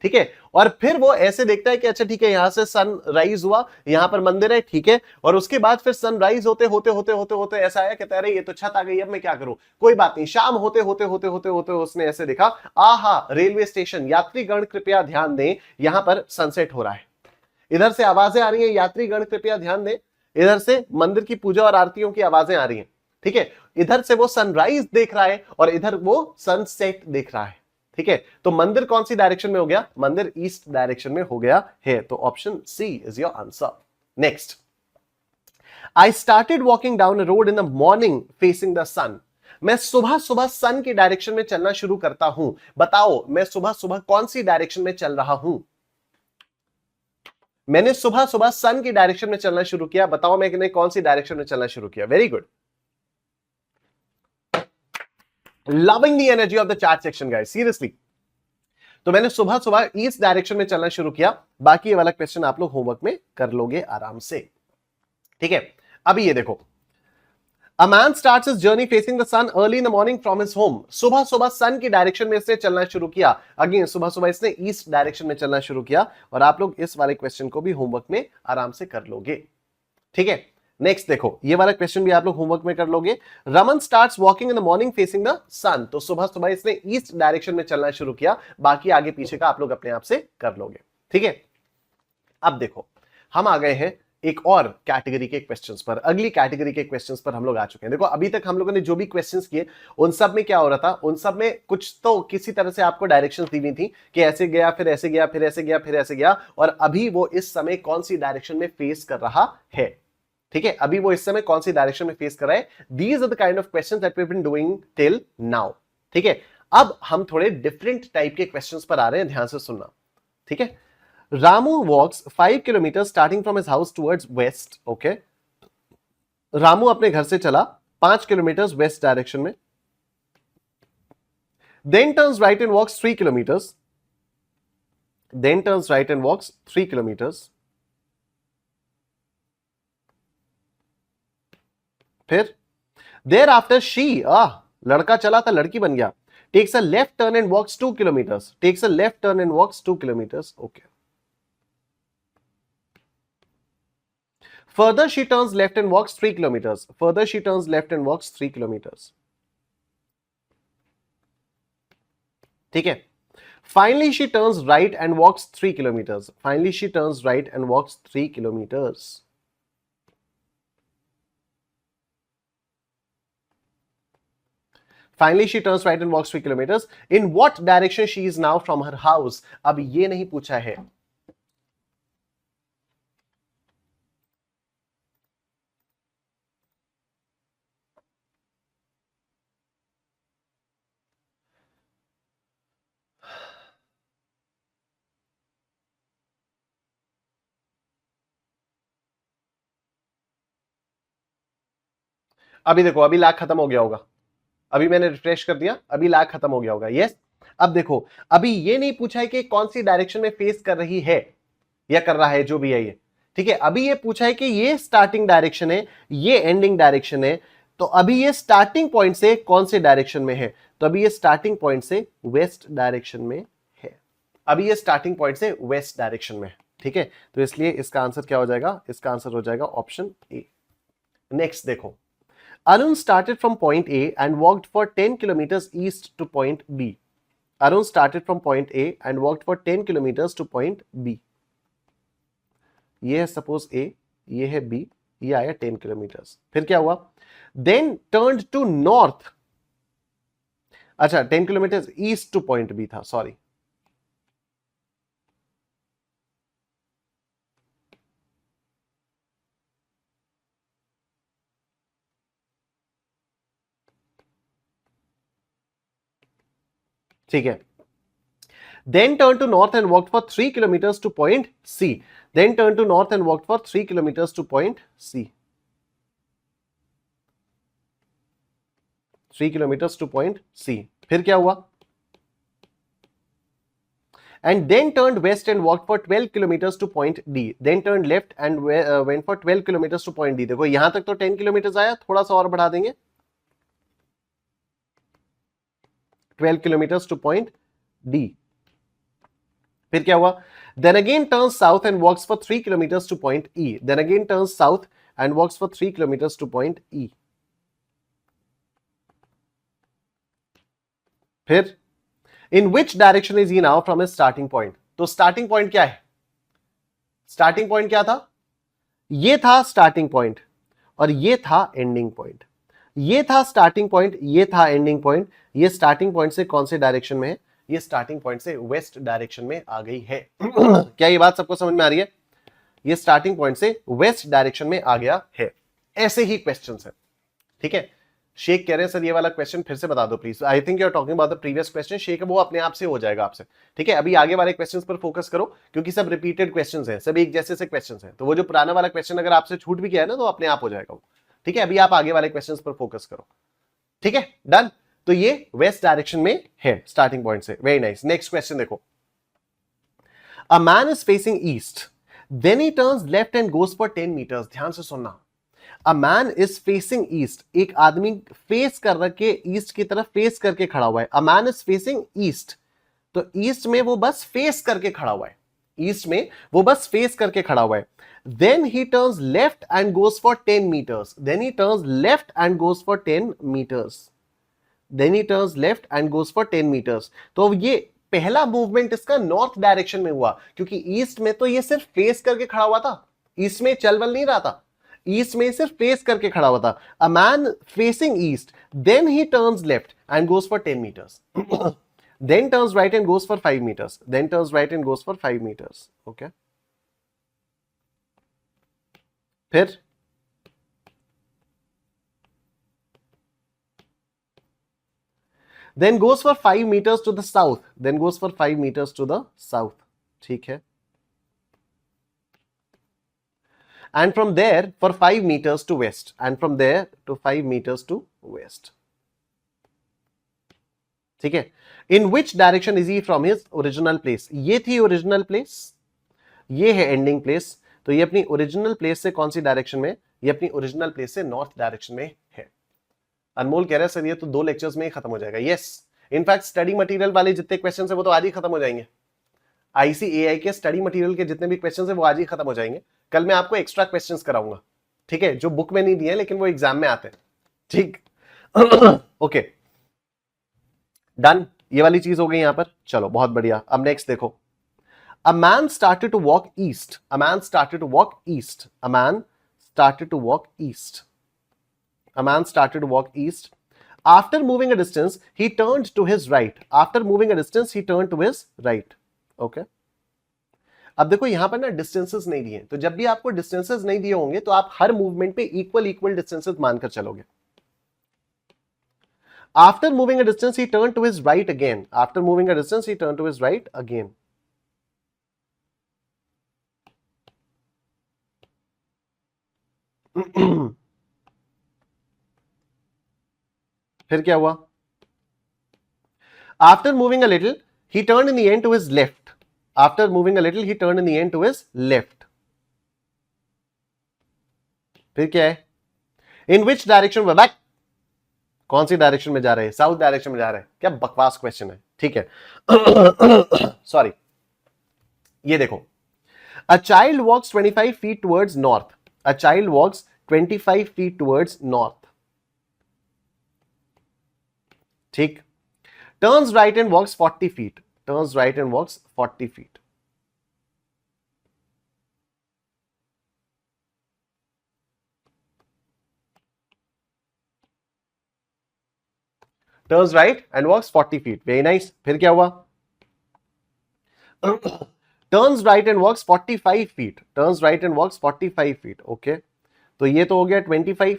ठीक है। और फिर वो ऐसे देखता है कि अच्छा ठीक है, यहां से सन राइज हुआ, यहां पर मंदिर है, ठीक है। और उसके बाद फिर सन राइज होते होते होते होते होते ऐसा आया कहता है, अरे ये तो छत आ गई, अब मैं क्या करूं, कोई बात नहीं। शाम होते होते होते होते होते उसने ऐसे देखा, आहा रेलवे स्टेशन, यात्रीगण कृपया ध्यान दें, यहां पर सनसेट हो रहा है। इधर से आवाजें आ रही हैं, यात्रीगण कृपया ध्यान दें, इधर से मंदिर की पूजा और आरतियों की आवाजें आ रही हैं, ठीक है। इधर से वो सनराइज देख रहा है और इधर वो सनसेट देख रहा है, ठीक है। तो मंदिर कौन सी डायरेक्शन में हो गया? मंदिर ईस्ट डायरेक्शन में हो गया है। तो option C is your answer. Next, I started walking down a road in the morning facing the sun. मैं सुबह सुबह सन की डायरेक्शन में चलना शुरू करता हूं। बताओ मैं सुबह सुबह कौन सी डायरेक्शन में चल रहा हूं? मैंने सुबह सुबह सन की डायरेक्शन में चलना शुरू किया, बताओ मैंने कौन सी डायरेक्शन में चलना शुरू किया? Very good, loving the energy of the chat section guys, seriously. तो मैंने सुबह सुबह ईस्ट डायरेक्शन में चलना शुरू किया। बाकी ये वाला क्वेश्चन आप लोग होमवर्क में कर लोगे आराम से, ठीक है। अभी ये देखो, a man starts his journey facing the sun early in the morning from his home. सुबह सुबह सन की डायरेक्शन में इसने चलना शुरू किया। अगेन सुबह सुबह इसने ईस्ट डायरेक्शन में चलना शुरू किया। और आप लोग इस वाले क्वेश्चन को भी होमवर्क में आराम से कर लोगे, ठीक है। नेक्स्ट देखो, ये वाला क्वेश्चन भी आप लोग होमवर्क में कर लोगे। Raman starts walking in the morning facing the sun. तो सुबह सुबह इसने ईस्ट डायरेक्शन में चलना शुरू किया। बाकी आगे पीछे का आप लोग अपने आप से कर लोगे, ठीक है। अब देखो, हम आ गए हैं एक और कैटेगरी के क्वेश्चंस पर, अगली कैटेगरी के क्वेश्चंस पर हम लोग आ चुके हैं। देखो अभी तक हम लोगों ने जो भी क्वेश्चंस किए उन सब में क्या हो रहा था, उन सब में कुछ तो किसी तरह से आपको डायरेक्शंस दी हुई थी कि ऐसे गया, फिर ऐसे गया, फिर ऐसे गया, फिर ऐसे गया। और अभी वो इस समय कौन सी डायरेक्शन में फेस कर रहा है, ठीक है। अभी वो इस समय कौन सी डायरेक्शन में फेस कर रहा है। These are the kind of questions that we have been doing till now, ठीक है। अब हम थोड़े डिफरेंट टाइप के क्वेश्चंस पर आ रहे हैं, ध्यान से सुनना, ठीक है। Ramu walks 5 kilometre starting from his house towards west. Okay, Ramu अपने घर से चला 5 किलोमीटर वेस्ट डायरेक्शन में, then turns right and walks 3 kilometres, then turns right and walks 3 kilometres, फिर देर आफ्टर शी, लड़का चला था लड़की बन गया, takes a left turn and walks 2 kilometres, takes a left turn and walks 2 kilometres. Okay, further she turns left and walks 3 kilometers, further she turns left and walks 3 kilometers, ठीक है। finally she turns right and walks 3 kilometers, finally she turns right and walks 3 kilometers, finally she turns right and walks 3 kilometres in what direction she is now from her house. अब ये नहीं पूछा है। अभी देखो, अभी लाख खत्म हो गया होगा, अभी मैंने रिफ्रेश कर दिया, अभी लाख खत्म हो गया होगा। यस, अब देखो, अभी ये नहीं पूछा है कि कौन सी डायरेक्शन में फेस कर रही है या कर रहा है, जो भी है ये, ठीक है। अभी ये पूछा है कि ये स्टार्टिंग डायरेक्शन है, ये एंडिंग डायरेक्शन है, तो अभी ये स्टार्टिंग पॉइंट से कौन से डायरेक्शन में है, तो अभी ये स्टार्टिंग पॉइंट से वेस्ट डायरेक्शन में है। अभी ये स्टार्टिंग पॉइंट से वेस्ट डायरेक्शन में है, ठीक है। तो इसलिए इसका आंसर क्या हो जाएगा, इसका आंसर हो जाएगा ऑप्शन ए। नेक्स्ट देखो, Arun started from point A and walked for 10 kilometers east to point B. Arun started from point A and walked for 10 kilometers to point B. ये है सपोज A, ये है B, ये आया 10 kilometres. फिर क्या हुआ? Then turned to north. अच्छा, 10 kilometres east two point B था, सॉरी। ठीक है। Then turned to north and walked for 3 kilometers to point C. Then turned to north and walked for 3 kilometers to point C. 3 kilometers to point C. फिर क्या हुआ? And then turned west and walked for 12 kilometers to point D. Then turned left and went for 12 kilometers to point D. देखो यहां तक तो 10 kilometre आया, थोड़ा सा और बढ़ा देंगे, 12 kilometers to point D. फिर क्या हुआ? Then again turns south and walks for 3 kilometers to point E. Then again turns south and walks for 3 kilometers to point E. फिर in which direction is he now from his starting point? तो starting point क्या है? starting point क्या था? ये था starting point और ये था ending point. ये था starting point, ये था ending point. ये starting point से कौन से डायरेक्शन में है? ये स्टार्टिंग पॉइंट से वेस्ट डायरेक्शन में आ गई है। क्या ये बात सबको समझ में आ रही है? ये स्टार्टिंग पॉइंट से वेस्ट डायरेक्शन में आ गया है। ऐसे ही क्वेश्चन है, ठीक है। शेख कह रहे हैं सर ये वाला क्वेश्चन फिर से बता दो please. I think you are talking about the previous question. Sheikh वो अपने आप से हो जाएगा आपसे, ठीक है। अभी आगे वाले क्वेश्चंस पर फोकस करो, क्योंकि सब रिपीटेड क्वेश्चंस हैं, सब एक जैसे से क्वेश्चंस हैं। तो वो जो पुराना वाला क्वेश्चन अगर आपसे छूट भी गया है ना, तो अपने आप हो जाएगा वो, ठीक है। अभी आप आगे वाले क्वेश्चंस पर फोकस करो, ठीक है, डन। तो ये वेस्ट डायरेक्शन में है स्टार्टिंग पॉइंट से। Very nice. नेक्स्ट क्वेश्चन देखो, a man is facing east, then he turns left and goes for 10 metres. ध्यान से सुनना, a man is facing east, एक आदमी फेस कर रखे ईस्ट की तरफ फेस करके खड़ा हुआ है। A man is facing east, तो ईस्ट में वो बस फेस करके खड़ा हुआ है, ईस्ट में वो बस फेस करके खड़ा हुआ है। Then he turns left and goes for 10 meters. Then he turns left and goes for 10 meters. Then he turns left and goes for 10 meters. तो ये पहला मूवमेंट इसका नॉर्थ डायरेक्शन में हुआ, क्योंकि ईस्ट में तो ये सिर्फ फेस करके खड़ा हुआ था, ईस्ट में चल वल नहीं रहा था, ईस्ट में सिर्फ फेस करके खड़ा हुआ था। A man facing east, then he turns left and goes for 10 meters. Then turns right and goes for 5 meters. Then turns right and goes for 5 meters. Okay. फिर then goes for 5 meters to the south. Then goes for 5 meters to the south. ठीक है. And from there for 5 meters to west. And from there to 5 meters to west. ठीक है. In which direction is he from his original place? ये थी original place, ये है ending place. तो ये अपनी ओरिजिनल प्लेस से कौन सी डायरेक्शन में? ये अपनी ओरिजिनल प्लेस से नॉर्थ डायरेक्शन में है। अनमोल कह रहा है सर ये तो 2 लेक्चर्स में ही खत्म हो जाएगा। यस, इनफैक्ट स्टडी मटेरियल वाले जितने क्वेश्चन है वो तो आज ही खत्म हो जाएंगे। आईसीएआई के स्टडी मटेरियल के जितने भी क्वेश्चन है वो आज ही खत्म हो जाएंगे। कल मैं आपको एक्स्ट्रा क्वेश्चन कराऊंगा, ठीक है, जो बुक में नहीं दिए लेकिन वो एग्जाम में आते हैं, ठीक। Okay, done. ये वाली चीज हो गई यहां पर। चलो बहुत बढ़िया। अब नेक्स्ट देखो, a man started to walk east. A man started to walk east. A man started to walk east. A man started to walk east. After moving a distance he turned to his right, after moving a distance he turn to his right. Okay, अब देखो यहां पर ना distances नहीं दिए, तो जब भी आपको डिस्टेंसेस नहीं दिए होंगे तो आप हर मूवमेंट पे इक्वल इक्वल डिस्टेंसेस मानकर चलोगे। After moving a distance he turn to his right again, after moving a distance he turn to his right again. फिर क्या हुआ? After moving a little he turn in the end to his left, after moving a little he turn in the end to his left. फिर क्या है? In which direction back, कौन सी direction में जा रहे हैं? साउथ डायरेक्शन में जा रहे हैं। क्या बकवास क्वेश्चन है, ठीक है। सॉरी, ये देखो, a child walks 25 feet towards north, a child walks 25 feet towards north, ठीक। Turns right and walks 40 feet, turns right and walks 40 feet. Turns right and walks 40 feet, very nice. फिर क्या हुआ? Turns right and walks 45 feet, turns right and walks 45 feet. Okay, तो ये तो हो गया 25,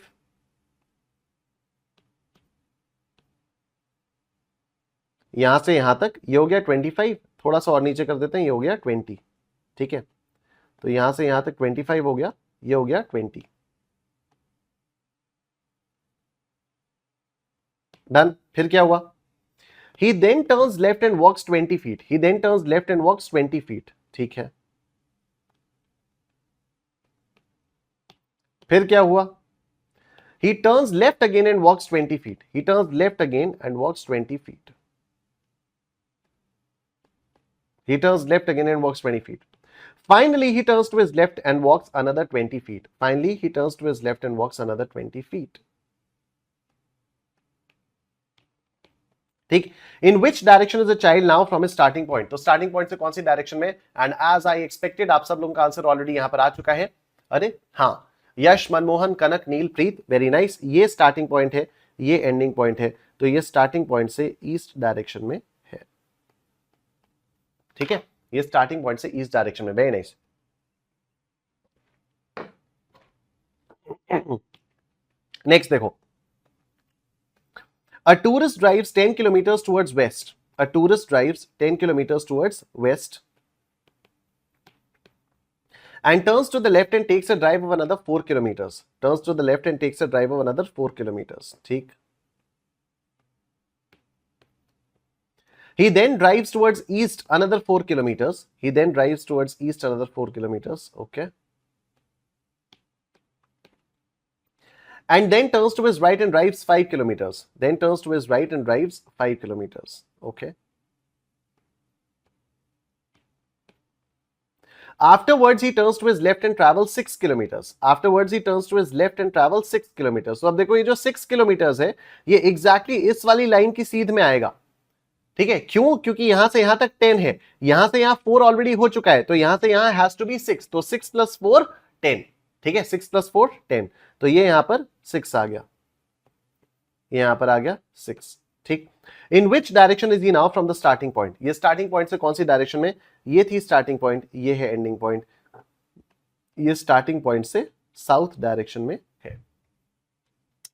यहां से यहां तक ये हो गया 25, थोड़ा सा और नीचे कर देते हैं, ये हो गया 20, ठीक है। तो यहां से यहां तक 25 हो गया, ये हो गया 20, डन। फिर क्या हुआ? He then turns left and walks 20 feet, he then turns left and walks 20 feet, ठीक है। फिर क्या हुआ? He turns left again and walks 20 feet. He turns left again and walks 20 feet. He turns left again and walks 20 feet. Finally, he turns to his left and walks another 20 feet. Finally, he turns to his left and walks another 20 feet. ठीक, in which direction is a child now from starting point, तो starting point से कौन सी direction में? And as I expected आप सब लोगों का आंसर ऑलरेडी यहां पर आ चुका है। अरे हाँ, यश, मनमोहन, कनक, नील, प्रीत, वेरी नाइस। ये स्टार्टिंग पॉइंट है, ये एंडिंग पॉइंट है, तो ये स्टार्टिंग पॉइंट से ईस्ट डायरेक्शन में है, ठीक है। ये स्टार्टिंग पॉइंट से ईस्ट डायरेक्शन में, वेरी नाइस। नेक्स्ट देखो, a tourist drives 10 kilometers towards west, a tourist drives 10 kilometers towards west and turns to the left and takes a drive of another 4 kilometers, turns to the left and takes a drive of another 4 kilometers, ठीक। He then drives towards east another 4 kilometers, he then drives towards east another 4 kilometers, okay, and then turns to his right and drives 5 kilometers, then turns to his right and drives 5 kilometers, okay. Afterwards, he turns to his left and travels 6 kilometers. Afterwards, he turns to his left and travels 6 kilometers. तो अब देखो ये जो 6 kilometres है, ये exactly इस वाली line की सीध में आएगा, ठीक है। क्यों? क्योंकि यहां से यहां तक 10 है, यहां से यहां 4 ऑलरेडी हो चुका है, तो यहां से यहां हैज टू बी 6, तो 6 + 4 10, ठीक है। 6 + 4 10, तो ये यहां पर 6 आ गया, यहां पर आ गया 6, ठीक। In which direction is he now from the starting point, ये स्टार्टिंग पॉइंट से कौन सी डायरेक्शन में? ये थी स्टार्टिंग पॉइंट, ये है एंडिंग पॉइंट, ये स्टार्टिंग पॉइंट से साउथ डायरेक्शन में है।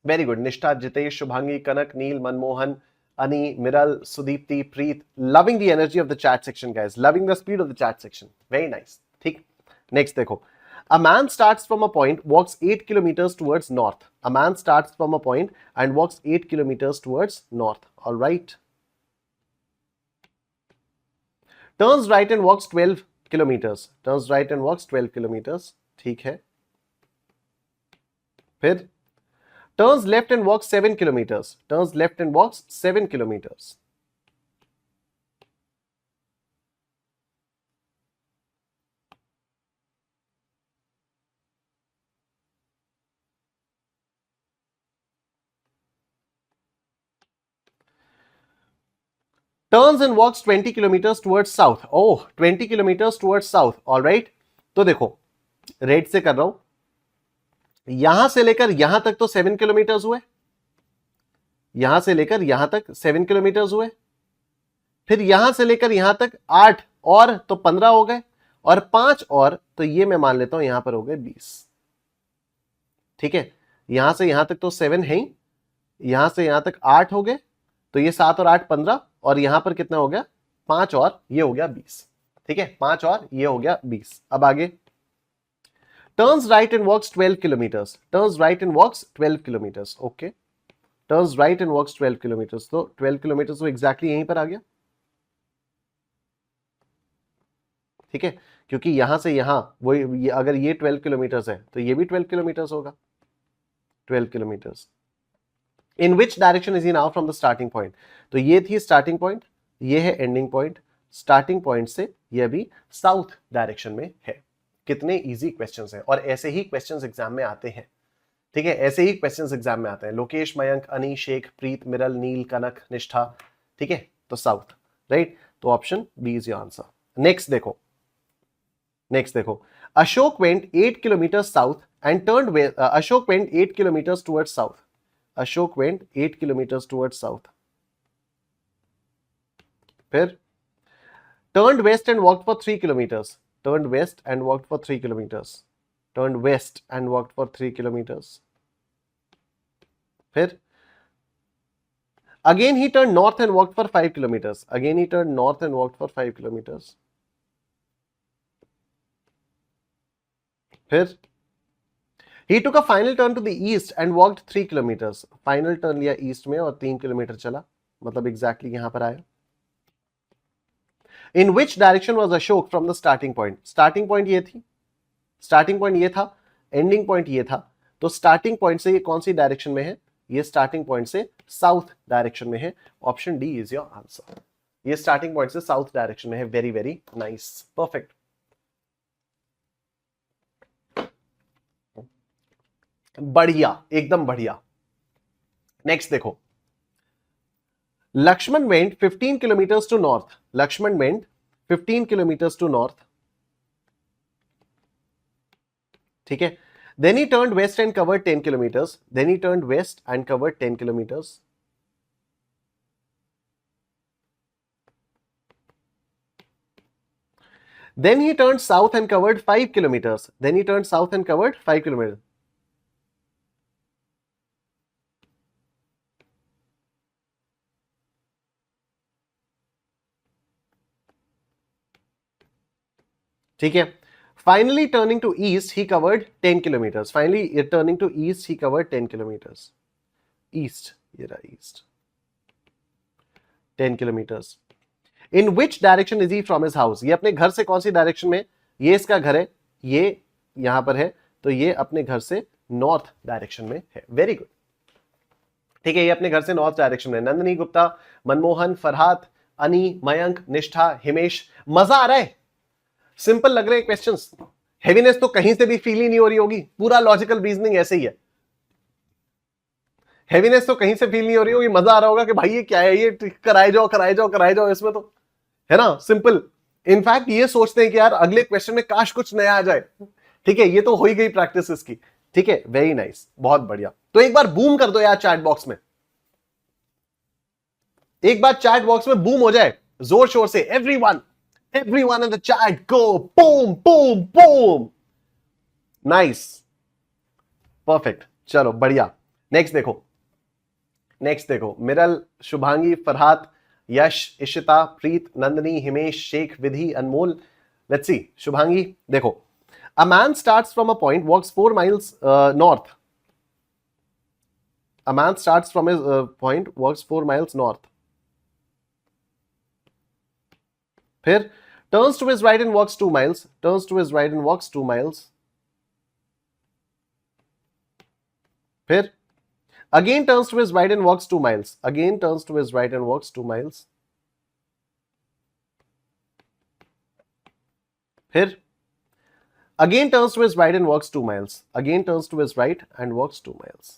वेरी गुड निष्ठा, जितेश, शुभांगी, कनक, Neel, Manmohan, Ani, Miral, Sudipti, Preet, loving the energy of the chat section guys, loving the speed of the chat section, very nice, ठीक। नेक्स्ट देखो, a man starts from a point, walks 8 kilometers towards north, a man starts from a point and walks 8 kilometers towards north, all right, turns right and walks 12 kilometers, turns right and walks 12 kilometers, ठीक है। फिर turns left and walks 7 kilometers, turns left and walks 7 kilometers, turns and walks 20 kilometers towards south, oh 20 kilometers towards south, all right। तो देखो red से कर रहा हूं, यहां से लेकर यहां तक तो 7 किलोमीटर हुए, यहां से लेकर यहां तक 7 किलोमीटर हुए, फिर यहां से लेकर यहां तक 8 और तो 15 हो गए, और 5 और तो ये मैं मान लेता हूं यहां पर हो गए 20। ठीक है, यहां से यहां तक तो 7 है ही, यहां से यहां तक 8 हो गए, तो ये 7 और 8 15, और यहां पर कितना हो गया 5 और ये हो गया 20। ठीक है, 5 और ये हो गया 20। अब आगे, turns right and walks 12 kilometres, turns right and walks 12 kilometres. Okay, turns right and walks 12 kilometres, तो 12 किलोमीटर्स तो एग्जैक्टली यहीं पर आ गया। ठीक है, क्योंकि यहां से यहां वो अगर ये 12 किलोमीटर्स है तो ये भी 12 किलोमीटर्स होगा, 12 kilometres. In which direction is he now from the starting point, तो ये थी स्टार्टिंग पॉइंट, ये है एंडिंग पॉइंट, स्टार्टिंग पॉइंट से ये भी साउथ डायरेक्शन में है। कितने इजी क्वेश्चंस हैं, और ऐसे ही क्वेश्चंस एग्जाम में आते हैं। ठीक है, ऐसे ही क्वेश्चंस एग्जाम में आते हैं। लोकेश, मयंक, अनी, शेख, प्रीत, मिरल, नील, कनक, निष्ठा। ठीक है, तो साउथ, राइट, तो option B is your answer. Next देखो, नेक्स्ट देखो, Ashok went 8 kilometre south and turned west, Ashok went 8 kilometre towards south, Ashok went 8 kilometre towards south, फिर turned west and walked for 3 kilometers, turned west and walked for 3 kilometers, turned west and walked for 3 kilometers, फिर again he turned north and walked for 5 kilometers, again he turned north and walked for 5 kilometers, फिर he took a final turn to the east and walked 3 kilometers, final turn लिया east में और 3 kilometre चला, मतलब exactly यहां पर आया। In which direction was Ashok from the starting point? Starting point ये थी, starting point ये था, ending point ये था, तो starting point से ये कौन सी डायरेक्शन में है? ये starting point से साउथ डायरेक्शन में है। Option D is your answer. ये starting point से साउथ डायरेक्शन में है। Very very nice, perfect. बढ़िया, एकदम बढ़िया। नेक्स्ट देखो, Lakshman went 15 kilometres to north, Lakshman went 15 kilometres to north. ठीक है, then he turned west and covered 10 kilometres, then he turned west and covered 10 kilometres. Then he turned south and covered 5 kilometers. Then he turned south and covered 5 kilometers. ठीक है, finally turning to east he covered 10 kilometers. Finally turning to east he covered 10 kilometers. East, ये रहा east, 10 kilometers. In which direction is he from his house? ये अपने घर से कौन सी डायरेक्शन में? ये इसका घर है, ये यहां पर है, तो ये अपने घर से नॉर्थ डायरेक्शन में है। Very good. ठीक है, ये अपने घर से नॉर्थ डायरेक्शन में। नंदिनी गुप्ता, मनमोहन, फरहात, अनी, मयंक, निष्ठा, हिमेश। मजा आ रहा है? सिंपल लग रहे हैं क्वेश्चंस? हेवीनेस तो कहीं से भी फील ही नहीं हो रही होगी, पूरा लॉजिकल रीजनिंग ऐसे ही है। हेवीनेस तो कहीं से फील नहीं हो रही होगी, मजा आ रहा होगा कि भाई ये क्या है, ये कराए जाओ कराए जाओ कराए जाओ, इसमें तो है ना सिंपल। इनफैक्ट ये सोचते हैं कि यार अगले क्वेश्चन में काश कुछ नया आ जाए। ठीक है, ये तो हो ही गई प्रैक्टिस इसकी। ठीक है, वेरी नाइस, बहुत बढ़िया। तो एक बार बूम कर दो यार चैट बॉक्स में, एक बार चैट बॉक्स में बूम हो जाए जोर शोर से। Everyone, everyone in the chat go boom boom boom, nice, perfect। चलो बढ़िया। नेक्स्ट देखो, नेक्स्ट देखो, मिरल, शुभांगी, फरहात, यश, इशिता, प्रीत, नंदनी, हिमेश, शेख, विधि, अनमोल। लेट्स सी, शुभांगी देखो, a man starts from a point, walks 4 miles north, a man starts from a point, walks 4 miles north, फिर turns to his right and walks 2 miles, turns to his right and walks 2 miles, फिर again turns to his right and walks 2 miles, again turns to his right and walks 2 miles, फिर again turns to his right and walks 2 miles, again turns to his right and walks 2 miles।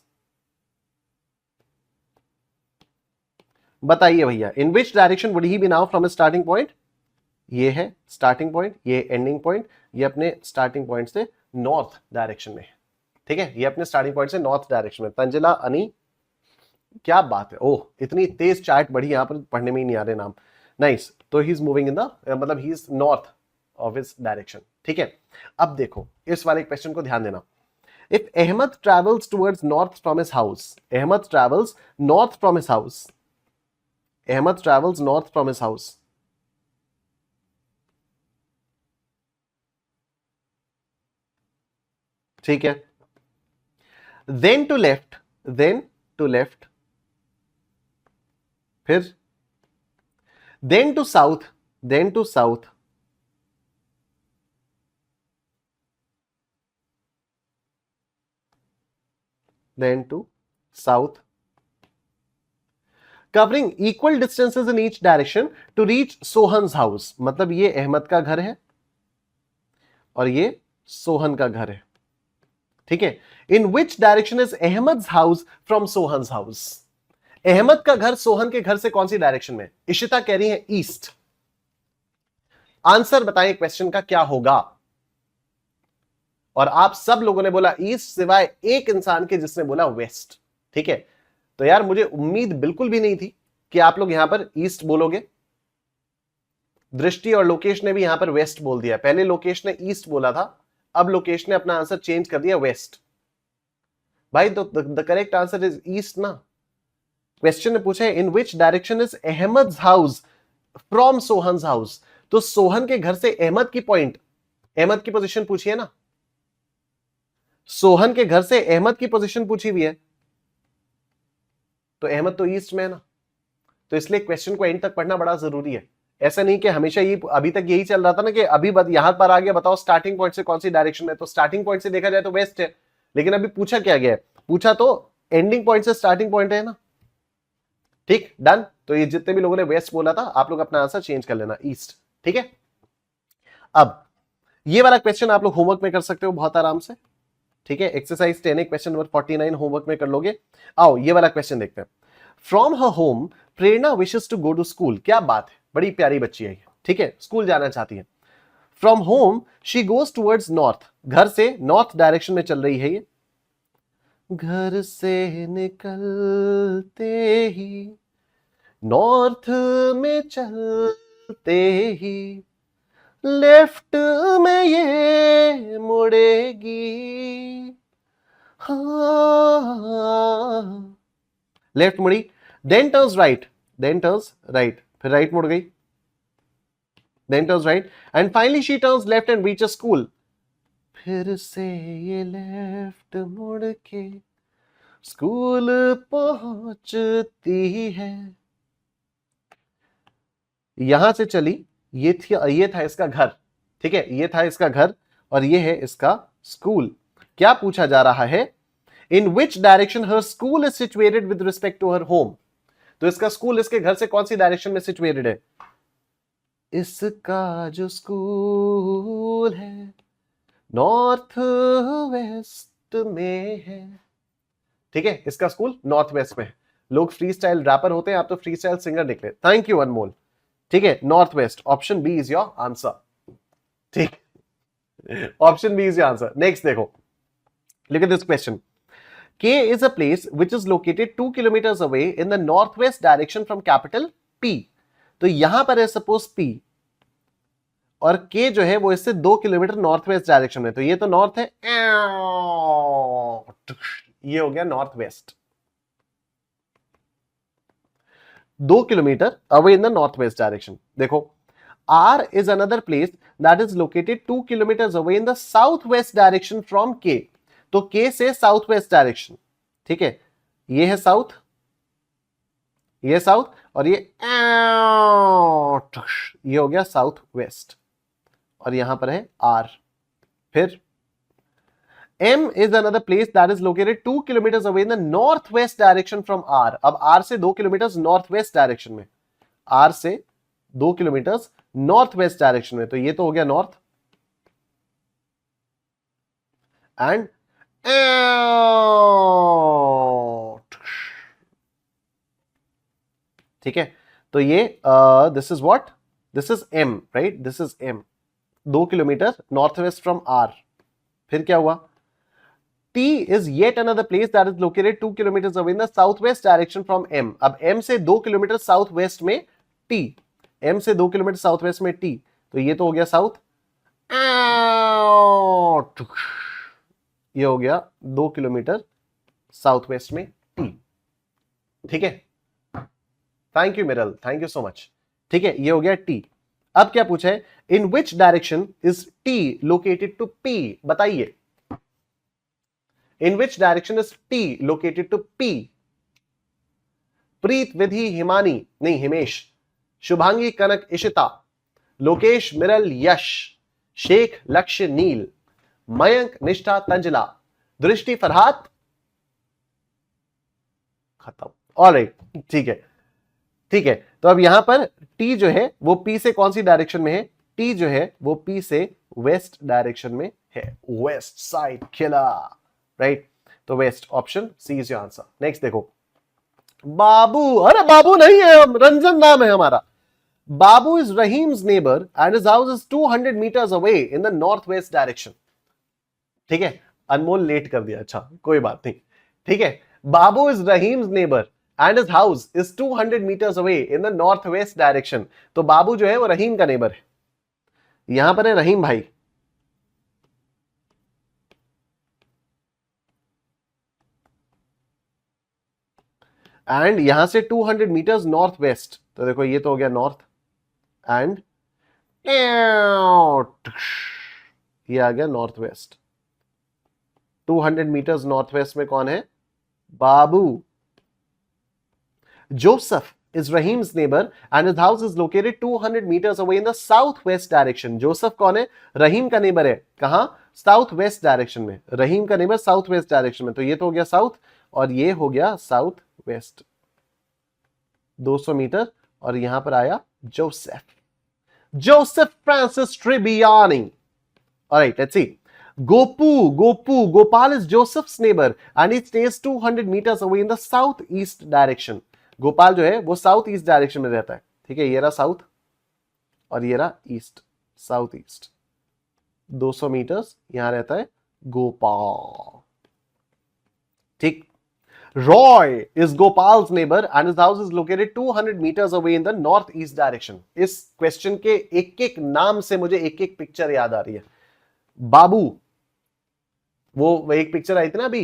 बताइए भैया, in which direction would he be now from his starting point? ये है starting point, ये ending point, ये अपने starting point से north direction में है। ठीक है, ये अपने स्टार्टिंग पॉइंट से नॉर्थ डायरेक्शन में। तंजिला, अनी, क्या बात है, ओह इतनी तेज चार्ट बढ़ी, यहां पर पढ़ने में ही नहीं आ रहे नाम। नाइस, तो he is moving in the मतलब he is north of his direction. ठीक है, अब देखो इस वाले क्वेश्चन को ध्यान देना। If Ahmed travels towards north from his house, Ahmed travels north from his house, Ahmed travels north from his house, ठीक है, then to left, then to left, फिर then to south, then to south, then to south, covering equal distances in each direction to reach Sohan's house. मतलब ये अहमद का घर है और ये सोहन का घर है। ठीक है, in which direction is Ahmed house from Sohan's house. Ahmed का घर सोहन के घर से कौन सी डायरेक्शन में? इशिता कह रही है ईस्ट। आंसर बताएं क्वेश्चन का क्या होगा। और आप सब लोगों ने बोला ईस्ट सिवाय एक इंसान के जिसने बोला वेस्ट। ठीक है, तो यार मुझे उम्मीद बिल्कुल भी नहीं थी कि आप लोग यहां पर ईस्ट बोलोगे। दृष्टि और लोकेश ने भी यहां पर वेस्ट बोल दिया। पहले लोकेश ने ईस्ट बोला था, अब लोकेश ने अपना आंसर चेंज कर दिया वेस्ट। भाई तो the correct answer is east ना। क्वेश्चन ने पूछा है in which direction is Ahmed house from Sohan's house. तो सोहन के घर से अहमद की पॉइंट, अहमद की पोजीशन पूछी है ना, सोहन के घर से अहमद की पोजीशन पूछी हुई है, तो अहमद तो ईस्ट में है ना। तो इसलिए क्वेश्चन को एंड तक पढ़ना बड़ा जरूरी है। ऐसा नहीं कि हमेशा ये अभी तक यही चल रहा था ना कि अभी यहां पर आ गया, बताओ स्टार्टिंग पॉइंट से कौन सी डायरेक्शन में। तो स्टार्टिंग पॉइंट से देखा जाए तो वेस्ट है, लेकिन अभी पूछा क्या गया है? पूछा तो एंडिंग पॉइंट से स्टार्टिंग पॉइंट है ना। ठीक, डन। तो ये जितने भी लोगों ने वेस्ट बोला था, आप लोग अपना आंसर चेंज कर लेना ईस्ट। ठीक है, अब ये वाला क्वेश्चन आप लोग होमवर्क में कर सकते हो बहुत आराम से। ठीक है, एक्सरसाइज 10 क्वेश्चन नंबर 49 होमवर्क में कर लोगे। आओ ये वाला क्वेश्चन देखते हैं। From her home Prerna wishes to go to school. क्या बात है, बड़ी प्यारी बच्ची है। ठीक है, स्कूल जाना चाहती है। From home she goes towards north, घर से नॉर्थ डायरेक्शन में चल रही है ये। घर से निकलते ही नॉर्थ में चलते ही लेफ्ट में ये मुड़ेगी। हाँ, लेफ्ट मुड़ी, then turns right, then turns right, फिर राइट मुड़ गई, then turns right and finally she turns left and reaches school. फिर से ये लेफ्ट मुड़ के स्कूल पहुंचती है। यहां से चली, ये था इसका घर। ठीक है, ये था इसका घर और ये है इसका स्कूल। क्या पूछा जा रहा है? In which direction her school is situated with respect to her home. तो इसका स्कूल इसके घर से कौन सी डायरेक्शन में सिचुएटेड है? इसका जो स्कूल है नॉर्थ वेस्ट में है। ठीक है, इसका स्कूल नॉर्थ वेस्ट में है। लोग फ्री स्टाइल रैपर होते हैं, आप तो फ्री स्टाइल सिंगर निकले। Thank you Anmol. ठीक है, north west, option B is your answer. ठीक, option B is your answer. Next देखो, look at this question. K is a place which is located 2 kilometers away in the northwest direction from capital P. तो यहां पर है suppose P और K जो है वो इससे 2 किलोमीटर नॉर्थ वेस्ट डायरेक्शन में। तो ये तो नॉर्थ है, ये हो गया north waste, 2 kilometre away in the north west direction. देखो R is another place that is located 2 kilometers away in the southwest direction from K. तो K से साउथ वेस्ट डायरेक्शन। ठीक है, ये है साउथ, ये साउथ और ये हो गया साउथ वेस्ट और यहां पर है R। फिर M is another place that is located 2 kilometers away in the northwest direction from R. अब R से 2 किलोमीटर नॉर्थ वेस्ट डायरेक्शन में, R से 2 किलोमीटर नॉर्थ वेस्ट डायरेक्शन में। तो ये तो हो गया नॉर्थ एंड ठीक है, तो ये this is what, this is M, right, this is M, 2 kilometre north west from R। फिर क्या हुआ? T is yet another place that is located 2 kilometers away in the southwest direction from M. अब M से 2 kilometre south west में T, M से 2 kilometre south west में T, तो ये तो हो गया साउथ, ये हो गया 2 किलोमीटर साउथ वेस्ट में T। ठीक है, thank you Miral, thank you so much. ठीक है, ये हो गया T। अब क्या पूछा है, in which direction is T located to P, बताइए in which direction is T located to P। Preet, Vidhi, Himani नहीं हिमेश, शुभांगी, कनक, इशिता, लोकेश, मिरल, यश, शेख, लक्ष्य, नील, मयंक, निष्ठा, तंजला, दृष्टि, फरहात, खत्म। ऑलराइट, ठीक है, ठीक है। तो अब यहां पर T जो है वो P से कौन सी डायरेक्शन में है, T जो है वो P से वेस्ट डायरेक्शन में है, वेस्ट साइड किला, राइट। तो west, option C is your answer. Next देखो, बाबू, अरे बाबू नहीं है, हम रंजन नाम है हमारा। Babu is Rahim's neighbour and his house is 200 meters away in the north west direction. ठीक है, अनमोल लेट कर दिया, अच्छा कोई बात नहीं। ठीक है, Babu is Rahim's neighbour and his house is 200 meters away in the north west direction. तो बाबू जो है वो रहीम का नेबर है, यहां पर है रहीम भाई। एंड यहां से 200 meters नॉर्थ वेस्ट, तो देखो ये तो हो गया नॉर्थ, एंड ये आ गया north west. 200 meters north west में कौन है, Babu. Joseph is Rahim's neighbor and his house is located 200 meters away in the southwest direction। Joseph कौन है, रहीम का नेबर है, कहां, साउथ वेस्ट डायरेक्शन में। रहीम का नेबर साउथ वेस्ट डायरेक्शन में, तो ये तो हो गया साउथ और ये हो गया साउथ वेस्ट 200 मीटर। और यहां पर आया Joseph, Joseph Francis Tribbiani. Alright, let's see. Gopu, Gopu, Gopal is Joseph's neighbor and he stays 200 meters away in the southeast direction। Gopal जो है वो साउथ ईस्ट डायरेक्शन में रहता है। ठीक है, ये रहा साउथ और ये रहा ईस्ट, साउथ ईस्ट 200 मीटर्स यहां रहता है गोपाल। ठीक, Roy is गोपाल्स neighbour and his house is located 200 meters away in the north east direction. इस क्वेश्चन के एक एक नाम से मुझे एक एक पिक्चर याद आ रही है। बाबू, वो एक पिक्चर आई थी ना अभी,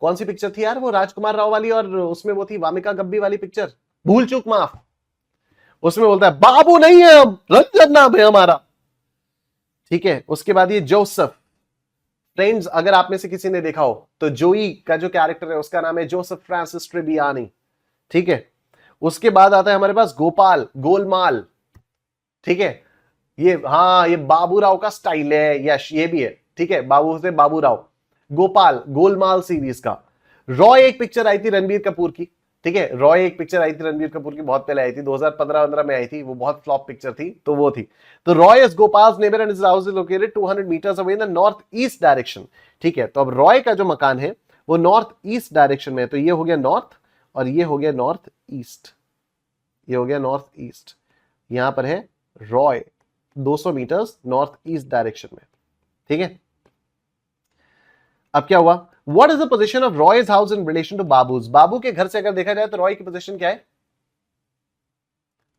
कौन सी पिक्चर थी यार, वो राजकुमार राव वाली, और उसमें वो थी वामिका गब्बी वाली पिक्चर, भूल चूक माफ। उसमें बोलता है बाबू नहीं है हम, रंजन नाम है हमारा। ठीक है, उसके बाद ये जोसेफ। फ्रेंड्स, अगर आप में से किसी ने देखा हो तो जोई का जो कैरेक्टर है उसका नाम है जोसेफ फ्रांसिस ट्रिबियानी। ठीक है, उसके बाद आता है हमारे पास गोपाल, गोलमाल। ठीक है, ये हाँ ये बाबूराव का स्टाइल है, यश ये भी है। ठीक है, बाबू से बाबूराव, गोपाल गोलमाल सीरीज का। रॉय एक पिक्चर आई थी रणबीर कपूर की। ठीक है, रॉय एक पिक्चर आई थी रणबीर कपूर की, बहुत पहले आई थी, 2015-15 में आई थी, वो बहुत फ्लॉप पिक्चर थी, तो वो थी। तो Roy is गोपाल्स neighbour and his house is located 200 meters away in the north east direction. ठीक है, तो अब रॉय का जो मकान है वो नॉर्थ ईस्ट डायरेक्शन में है, तो ये हो गया नॉर्थ और ये हो गया नॉर्थ ईस्ट, ये हो गया नॉर्थ ईस्ट। यहां पर है Roy 200 metres north east direction में। ठीक है, अब क्या हुआ, what is the position of Roy's house in relation to Babu's. Babu के घर से अगर देखा जाए तो रॉय की पोजीशन क्या है,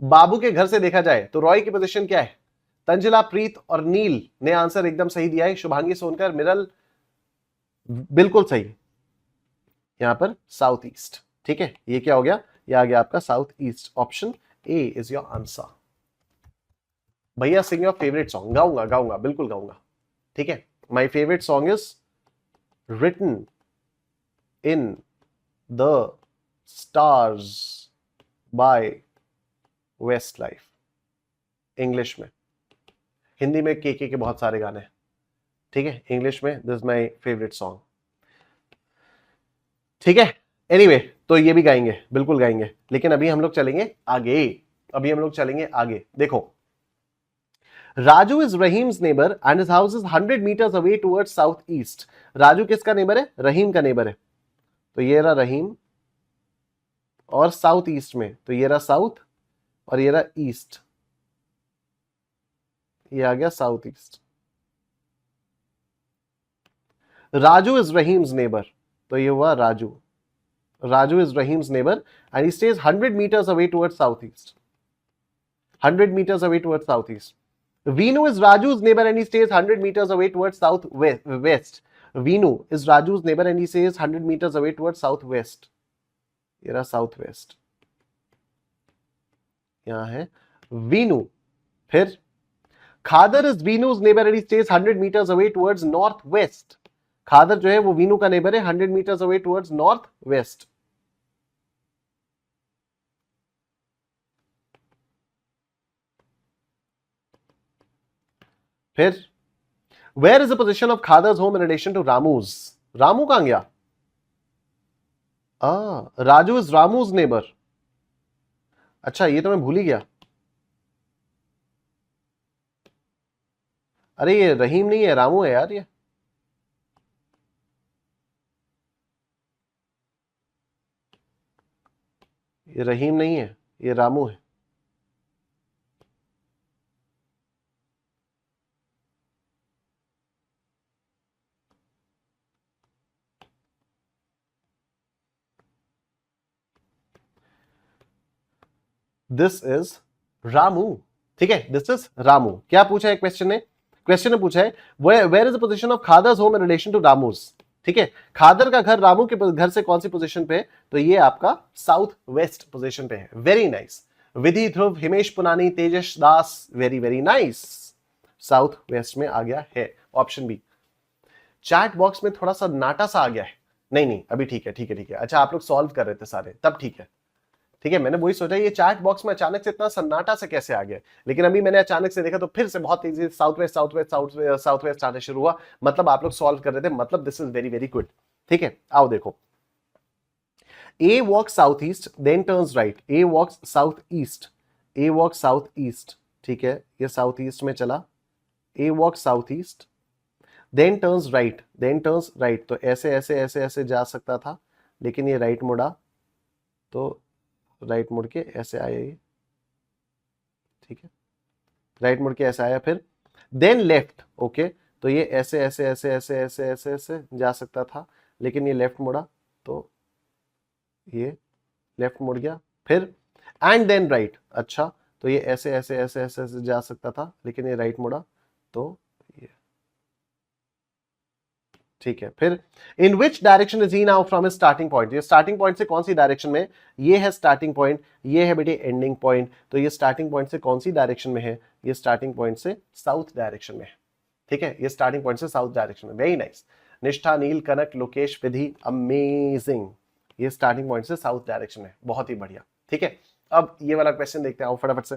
बाबू के घर से देखा जाए तो रॉय की पोजीशन क्या है। तंजिला, प्रीत और नील ने आंसर एकदम सही दिया है। शुभांगी, सोनकर, मिरल बिल्कुल सही, यहां पर साउथ ईस्ट। ठीक है, ये क्या हो गया, ये आ गया आपका south east. Option A is your answer. भैया सिंग योर फेवरेट सॉन्ग। गाऊंगा गाऊंगा बिल्कुल गाऊंगा। ठीक है, my favourite song is written in the stars by Westlife। English में, हिंदी में के बहुत सारे गाने हैं। ठीक है, इंग्लिश में this is my favourite song. ठीक है, एनीवे तो ये भी गाएंगे, बिल्कुल गाएंगे, लेकिन अभी हम लोग चलेंगे आगे। अभी हम लोग चलेंगे आगे। देखो, Raju is Rahim's neighbour and his house is 100 meters away towards south east. Raju किसका नेबर है, रहीम का नेबर है, तो ये रहा रहीम और साउथ ईस्ट में, तो ये रहा साउथ और ये रहा ईस्ट, ये आ गया south east. Raju is Rahim's neighbour, तो ये हुआ Raju. Raju is Rahim's neighbor and he stays 100 meters away towards southeast. 100 meters away towards southeast. Veenu is Raju's neighbor and he stays 100 meters away towards southwest. Veenu is Raju's neighbor and he stays 100 meters away towards southwest. ये रहा southwest. यहाँ है Veenu. फिर Khadar is Veenu's neighbor and he stays 100 meters away towards northwest. खादर जो है वो वीनू का neighbour है 100 meters away towards northwest. फिर where is the position of Khadar's home in relation to Ramu's. Ramu कहां गया? Raju is Ramu's neighbour. अच्छा ये तो मैं भूल ही गया. अरे ये रहीम नहीं है, रामू है यार. ये रहीम नहीं है, ये रामू है. This is Ramu. ठीक है, दिस इज रामू. क्या पूछा है क्वेश्चन ने? क्वेश्चन ने पूछा है where is the position of Khadar's home in relation to Ramu's. ठीक है, खादर का घर रामू के घर से कौन सी पोजीशन पे है? तो ये आपका साउथ वेस्ट पोजीशन पे है. Very nice. Vidhi, Dhruv, Himesh Punani, Tejas Das, very very nice. South west में आ गया है ऑप्शन बी. चैट बॉक्स में थोड़ा सा नाटा सा आ गया है. नहीं अभी ठीक है, ठीक है ठीक है. अच्छा आप लोग सॉल्व कर रहे थे सारे, तब ठीक है. ठीक है, मैंने वही सोचा ये चैट बॉक्स में अचानक से इतना सन्नाटा से कैसे आ गया, लेकिन अभी मैंने अचानक से देखा तो फिर से बहुत तेजी से साउथ वेस्ट आना शुरू हुआ. मतलब आप लोग सॉल्व कर रहे थे, मतलब this is very very good. ठीक है, आओ देखो. A walk south east then turns right. A walks south east. A walk south east. ठीक है, ये साउथ ईस्ट में चला. A walk south east then turns right. Then turns right, तो ऐसे ऐसे ऐसे ऐसे जा सकता था, लेकिन ये राइट मुड़ा, तो राइट मुड़ के ऐसे आया ये. ठीक है, राइट मुड़ के ऐसे आया. फिर देन लेफ्ट. ओके, तो ये ऐसे ऐसे ऐसे ऐसे ऐसे ऐसे ऐसे जा सकता था, लेकिन ये लेफ्ट मुड़ा, तो ये लेफ्ट मुड़ गया. फिर एंड देन राइट. अच्छा, तो ये ऐसे ऐसे ऐसे ऐसे ऐसे जा सकता था, लेकिन ये राइट मुड़ा, तो ये. ठीक है, फिर in which direction is he now from his starting point. ये स्टार्टिंग पॉइंट से कौन सी डायरेक्शन में? ये है स्टार्टिंग पॉइंट, ये है बेटे एंडिंग पॉइंट. तो ये स्टार्टिंग पॉइंट से कौन सी डायरेक्शन में है? ये स्टार्टिंग पॉइंट से साउथ डायरेक्शन में है. ठीक है, ये स्टार्टिंग पॉइंट से साउथ डायरेक्शन में. Very nice. निष्ठा, नील, कनक, लोकेश, विधि, अमेजिंग. ये स्टार्टिंग पॉइंट से साउथ डायरेक्शन में, बहुत ही बढ़िया. ठीक है, अब ये वाला क्वेश्चन देखते हैं फटाफट से.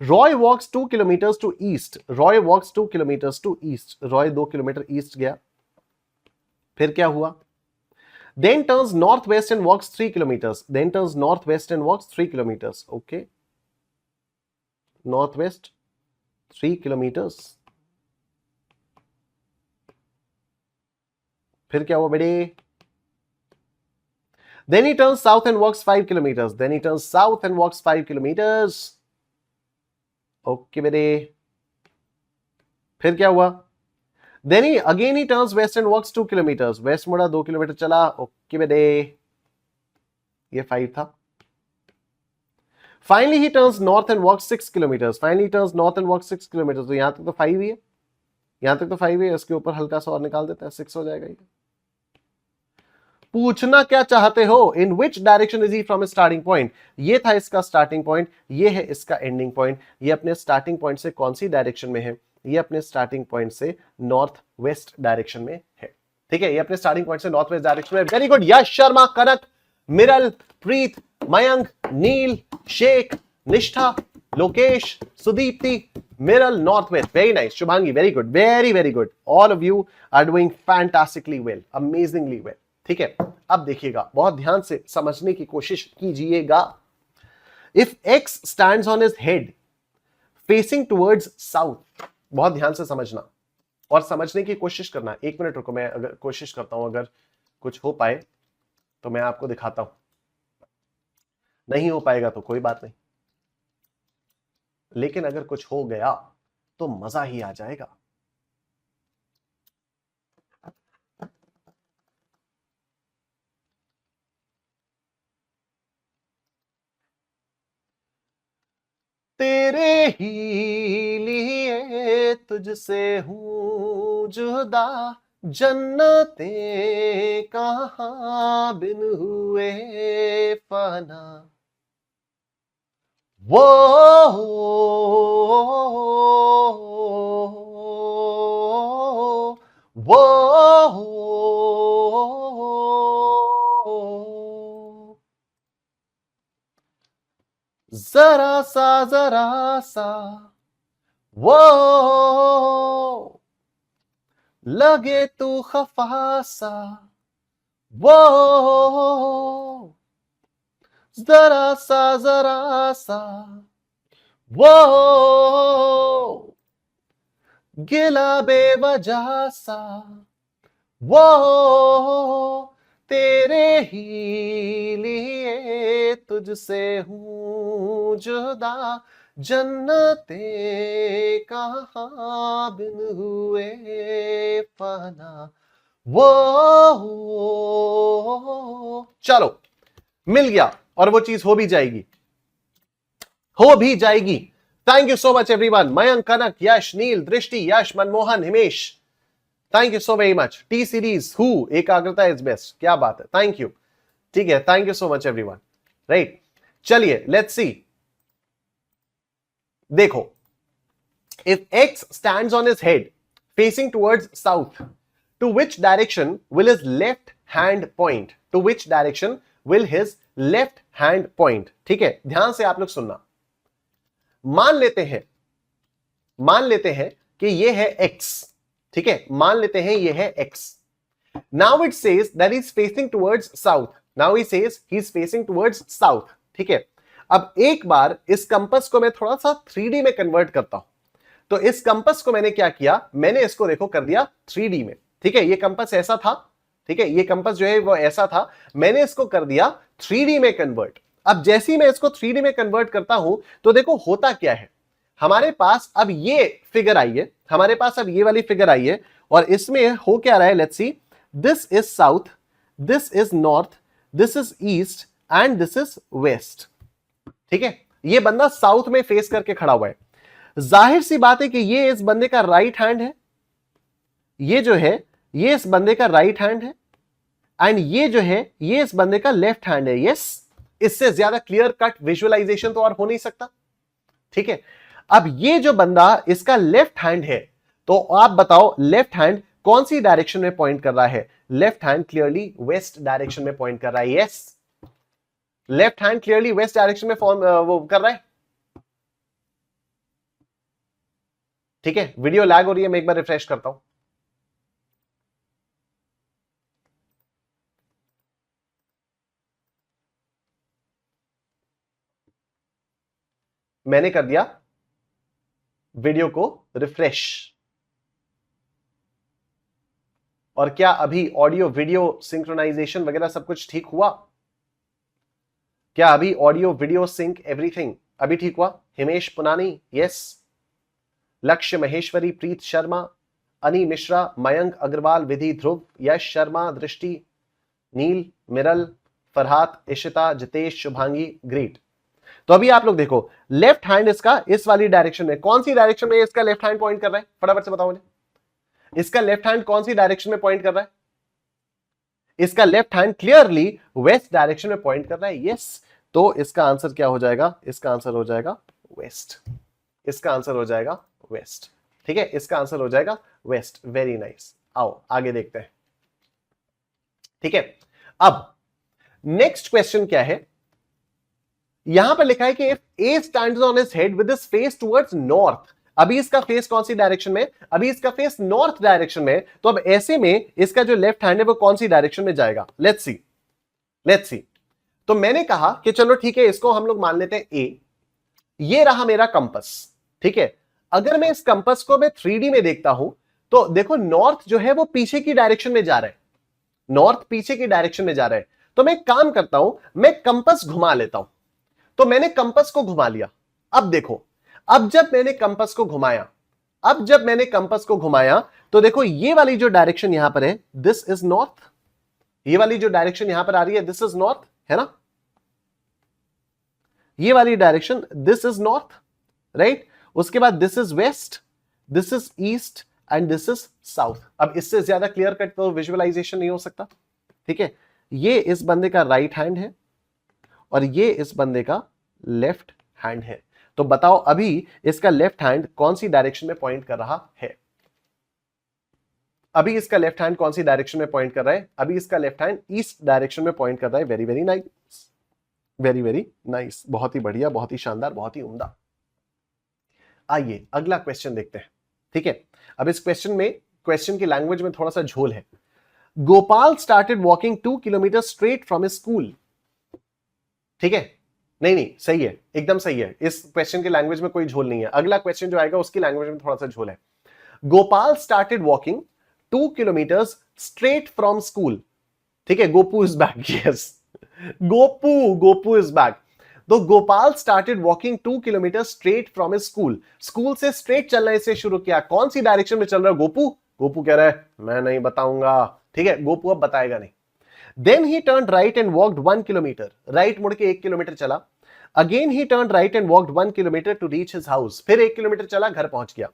Roy walks 2 kilometres to east. Roy walks 2 kilometres to east. Roy 2 kilometre east गया. फिर क्या हुआ? Then turns north west and walks 3 kilometres. Then turns north west and walks 3 kilometres. Okay, north west 3 kilometres. फिर क्या हुआ बेटे? Then he turns south and walks 5 kilometres. Then he turns south and walks 5 kilometres. Okay बेटे, फिर क्या हुआ? Then he turns west and walks 2 kilometers. West मुड़ा 2 kilometre चला. ओके बेटे, ये 5 था. Finally he turns north and walks 6 kilometers. Finally he turns north and walks 6 kilometers. तो यहां तक तो 5 ही है, यहां तक तो 5 है. इसके ऊपर हल्का सा और निकाल देता है, 6 हो जाएगा ये. पूछना क्या चाहते हो? In which direction is he from starting point. ये था इसका स्टार्टिंग पॉइंट, ये है इसका एंडिंग पॉइंट. ये अपने स्टार्टिंग पॉइंट से कौन सी डायरेक्शन में है? ये अपने स्टार्टिंग पॉइंट से नॉर्थ वेस्ट डायरेक्शन में है. ठीक है, ये अपने स्टार्टिंग पॉइंट से नॉर्थ वेस्ट डायरेक्शन में. Very good. Yash, Sharma, Kanak, Miral, Preet, Mayank, Neel, Sheikh, Nishtha, Lokesh, Sudipti, Miral, north west. Very nice. Shubhangi, very good, very very good. All of you are doing fantastically well, amazingly well. ठीक है, अब देखिएगा, बहुत ध्यान से समझने की कोशिश कीजिएगा. If X stands on his head facing towards south. बहुत ध्यान से समझना और समझने की कोशिश करना. 1 मिनट रुको, मैं अगर कोशिश करता हूं, अगर कुछ हो पाए तो मैं आपको दिखाता हूं. नहीं हो पाएगा तो कोई बात नहीं, लेकिन अगर कुछ हो गया तो मजा ही आ जाएगा. तेरे ही लिए तुझसे हूं जुदा, जन्नतें कहां बिन हुए फना। वो वो जरा सा वो लगे तू खफा सा, वो जरा सा वो गिला बेवजह सा, वो तेरे ही लिए तुझसे हूं जुदा, जन्नते कहां बिन हुए फना। वो चलो मिल गया, और वो चीज हो भी जाएगी, हो भी जाएगी। Thank you so much everyone. Mayank, Kanak, Yash, Neel, Drishti, Yash, Manmohan, Himesh, thank you so very much. T series who Ekagrata is best, क्या बात है, थैंक यू। ठीक है, thank you so much everyone. Right, चलिए लेट्स सी। देखो, if X stands on his head facing towards south, to which direction will his left hand point? To which direction will his left hand point? ठीक है, ध्यान से आप लोग सुनना। मान लेते हैं कि ये है x, ठीक है, मान लेते हैं ये है x। Now it says that is facing towards south, now he says he is facing towards south, ठीक है। अब एक बार इस कंपास को मैं थोड़ा सा 3D में कन्वर्ट करता हूं। तो इस कंपास को मैंने क्या किया, मैंने इसको देखो कर दिया 3D में, ठीक है। ये कंपास ऐसा था, ठीक है, ये कंपास जो है वो ऐसा था, मैंने इसको कर दिया 3D में कन्वर्ट। अब जैसे ही मैं इसको 3D में कन्वर्ट करता हूं तो देखो होता क्या है, हमारे पास अब ये फिगर आई है, हमारे पास अब ये वाली फिगर आई है, और इसमें हो क्या रहा है, let's see. This is south, this is north, this is east and this is west, ठीक है। ये बंदा साउथ में फेस करके खड़ा हुआ है। जाहिर सी बात है कि ये इस बंदे का राइट हैंड है, ये जो है ये इस बंदे का राइट हैंड है, एंड ये जो है ये इस बंदे का लेफ्ट हैंड है। यस, इससे ज्यादा क्लियर कट विजुअलाइजेशन तो और हो नहीं सकता, ठीक है। अब ये जो बंदा इसका लेफ्ट हैंड है, तो आप बताओ लेफ्ट हैंड कौन सी डायरेक्शन में पॉइंट कर रहा है? Left hand clearly waste direction में पॉइंट कर रहा है। Yes, left hand clearly waste direction में वो कर रहा है, ठीक है। वीडियो लैग हो रही है, मैं एक बार रिफ्रेश करता हूं। मैंने कर दिया वीडियो को रिफ्रेश, और क्या अभी ऑडियो वीडियो सिंक्रोनाइजेशन वगैरह सब कुछ ठीक हुआ? क्या अभी ऑडियो वीडियो सिंक एवरीथिंग अभी ठीक हुआ? हिमेश पुनानी यस, लक्ष्य महेश्वरी, प्रीत शर्मा, अनी मिश्रा, मयंक अग्रवाल, विधि ध्रुव, यश शर्मा, दृष्टि, नील, मिरल, फरहात, इशिता, जितेश, शुभांगी, ग्रेट। तो अभी आप लोग देखो, लेफ्ट हैंड इसका इस वाली डायरेक्शन में, कौन सी डायरेक्शन में इसका लेफ्ट हैंड पॉइंट कर रहा है? फटाफट से बताओ मुझे, इसका लेफ्ट हैंड कौन सी डायरेक्शन में पॉइंट कर रहा है? इसका left hand clearly waste direction में पॉइंट कर रहा है। यस, तो इसका आंसर क्या हो जाएगा? इसका आंसर हो जाएगा वेस्ट, इसका आंसर हो जाएगा वेस्ट, ठीक है, इसका आंसर हो जाएगा वेस्ट। वेरी नाइस, आओ आगे देखते हैं, ठीक है। अब नेक्स्ट क्वेश्चन क्या है, यहां पर लिखा है कि if A stands on his head with his face towards north, अभी इसका फेस कौन सी डायरेक्शन में? अभी इसका फेस नॉर्थ डायरेक्शन में, तो अब ऐसे में इसका जो लेफ्ट हैंड है वो कौन सी डायरेक्शन में जाएगा? Let's see, let's see. तो मैंने कहा कि चलो ठीक है, इसको हम लोग मान लेते हैं ए, ये रहा मेरा कंपास, ठीक है। अगर मैं इस कंपास को मैं 3D में देखता हूं तो देखो नॉर्थ जो है वो पीछे की डायरेक्शन में जा रहा है, नॉर्थ पीछे की डायरेक्शन में जा रहा है। तो मैं काम करता हूं, मैं कंपास घुमा लेता हूं। तो मैंने कंपास को घुमा लिया। अब देखो, अब जब मैंने कंपास को घुमाया, अब जब मैंने कंपास को घुमाया तो देखो ये वाली जो डायरेक्शन यहां पर है दिस इज नॉर्थ, ये वाली जो डायरेक्शन यहां पर आ रही है दिस इज नॉर्थ, है ना? ये वाली direction this is north, right. उसके बाद this is west, this is east and this is south. अब इससे ज्यादा क्लियर कट तो विजुअलाइजेशन नहीं हो सकता, ठीक है। ये इस बंदे का राइट हैंड है और ये इस बंदे का लेफ्ट हैंड है। तो बताओ अभी इसका लेफ्ट हैंड कौन सी डायरेक्शन में पॉइंट कर रहा है? अभी इसका लेफ्ट हैंड कौन सी डायरेक्शन में पॉइंट कर रहा है? अभी इसका लेफ्ट हैंड ईस्ट डायरेक्शन में पॉइंट कर रहा है। Very very nice, very very nice, बहुत ही बढ़िया, बहुत ही शानदार, बहुत ही उम्दा। आइए अगला क्वेश्चन देखते हैं, ठीक है। अब इस क्वेश्चन में, क्वेश्चन की लैंग्वेज में थोड़ा सा झोल है। Gopal started walking 2 kilometre straight from his school, ठीक है। नहीं नहीं, सही है, एकदम सही है। इस क्वेश्चन की लैंग्वेज में कोई झोल नहीं है। अगला क्वेश्चन जो आएगा उसकी लैंग्वेज में थोड़ा सा झोल है। Gopal started walking 2 kilometres straight from school, ठीक है। Gopu is back, yes, Gopu is back. तो Gopal started walking 2 kilometre straight from his school. School से स्ट्रेट चलने से शुरू किया। कौन सी डायरेक्शन में चल रहा है गोपू? गोपू कह रहा है मैं नहीं बताऊंगा, ठीक है। गोपू अब बताएगा नहीं। Then he turn right and walked 1 kilometre, right मुड़ के 1 किलोमीटर चला। Again he turn right and walked 1 kilometre to reach his house, फिर 1 किलोमीटर चला, घर पहुंच गया।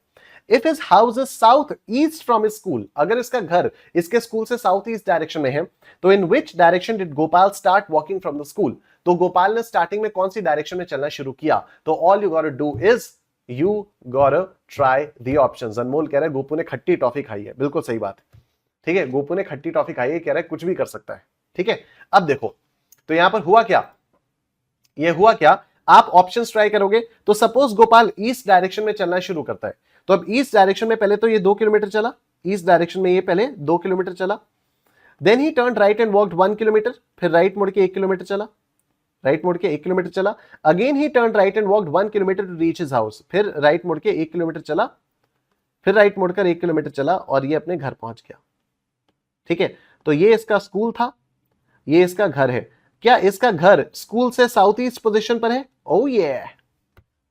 If his house is south east from his school, अगर इसका घर इसके स्कूल से साउथ ईस्ट डायरेक्शन में है, तो in which direction did Gopal start walking from the school? तो गोपाल ने स्टार्टिंग में कौन सी डायरेक्शन में चलना शुरू किया? तो all you got to do is you got try the options. Anmol कह रहा है गोपू ने खट्टी टॉफी खाई है, बिल्कुल सही बात है, ठीक है। गोपू ने खट्टी टॉफी खाई है, कह रहा है कुछ भी कर सकता है, ठीक है। अब देखो तो यहां पर हुआ क्या, ये हुआ क्या, आप ऑप्शंस ट्राई करोगे तो सपोज गोपाल ईस्ट डायरेक्शन में चलना शुरू करता है, तो अब ईस्ट डायरेक्शन में पहले तो ये 2 किलोमीटर चला, ईस्ट डायरेक्शन में ये पहले 2 किलोमीटर चला। Then he turn right and walked 1 kilometre, फिर राइट मुड़ के 1 किलोमीटर चला, राइट मुड़ के 1 किलोमीटर चला। Again he turn right and walked 1 kilometre to reach his house, फिर राइट मुड़ के 1 किलोमीटर चला, फिर राइट मुड़कर 1 किलोमीटर चला और ये अपने घर पहुंच गया, ठीक है। तो ये इसका स्कूल था, ये इसका घर है। क्या इसका घर स्कूल से साउथ ईस्ट पोजीशन पर है? ओह ये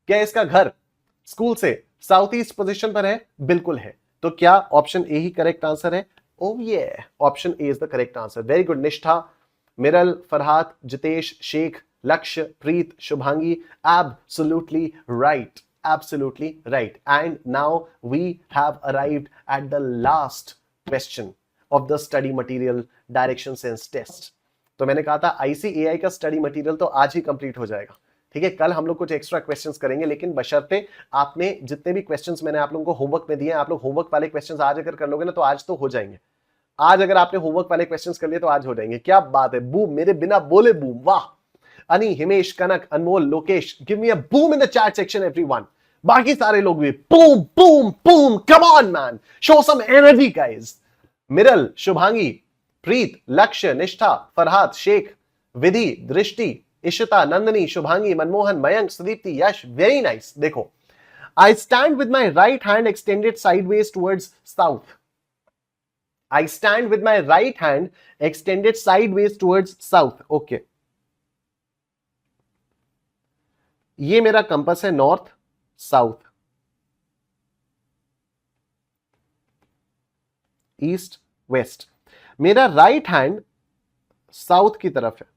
क्या इसका घर स्कूल से साउथ ईस्ट पोजीशन पर है? बिल्कुल है। तो क्या ऑप्शन ए ही करेक्ट आंसर है? ओह ये option A is the correct answer. Very good Nishtha, Miral, Farhat, Jitesh, Sheikh, Lakshya, Preet, Shubhangi, absolutely right, absolutely right. And now we have arrived at the last question of the study material direction sense test. तो मैंने कहा था ICAI का study material तो आज ही complete हो जाएगा, ठीक है। कल हम लोग कुछ एक्स्ट्रा क्वेश्चंस करेंगे, लेकिन बशर्ते आपने जितने भी क्वेश्चंस मैंने आप लोगों को होमवर्क में दिए, आप लोग होमवर्क वाले क्वेश्चंस आज अगर कर लोगे ना तो आज तो हो जाएंगे। आज अगर आपने होमवर्क वाले क्वेश्चंस कर लिए तो आज हो जाएंगे। क्या बात है, बूम, मेरे बिना बोले बूम, वाह। Ani, Himesh, Kanak, Anmol, Lokesh, give me a boom in the chat section everyone. बाकी सारे लोग भी boom boom boom, come on man, show some energy guys. Miral, Shubhangi, Preet, Lakshya, Nishtha, Farhat, Sheikh, Vidhi, Drishti, Ishita, Nandni, Shubhangi, Manmohan, Mayank, Sudipti, Yash, very nice. देखो, I stand with my right hand extended sideways towards south. I stand with my right hand extended sideways towards south. Okay. ये मेरा compass है north south east west. मेरा right hand south की तरफ है,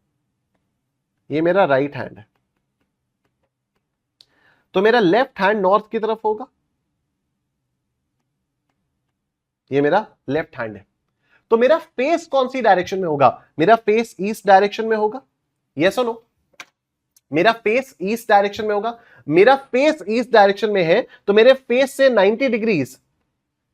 ये मेरा राइट हैंड है। तो मेरा लेफ्ट हैंड नॉर्थ की तरफ होगा, ये मेरा लेफ्ट हैंड है। तो मेरा फेस कौन सी डायरेक्शन में होगा? मेरा फेस ईस्ट डायरेक्शन में होगा, यस और नो? मेरा फेस ईस्ट डायरेक्शन में होगा। मेरा फेस ईस्ट डायरेक्शन में है तो मेरे फेस से 90 डिग्रीज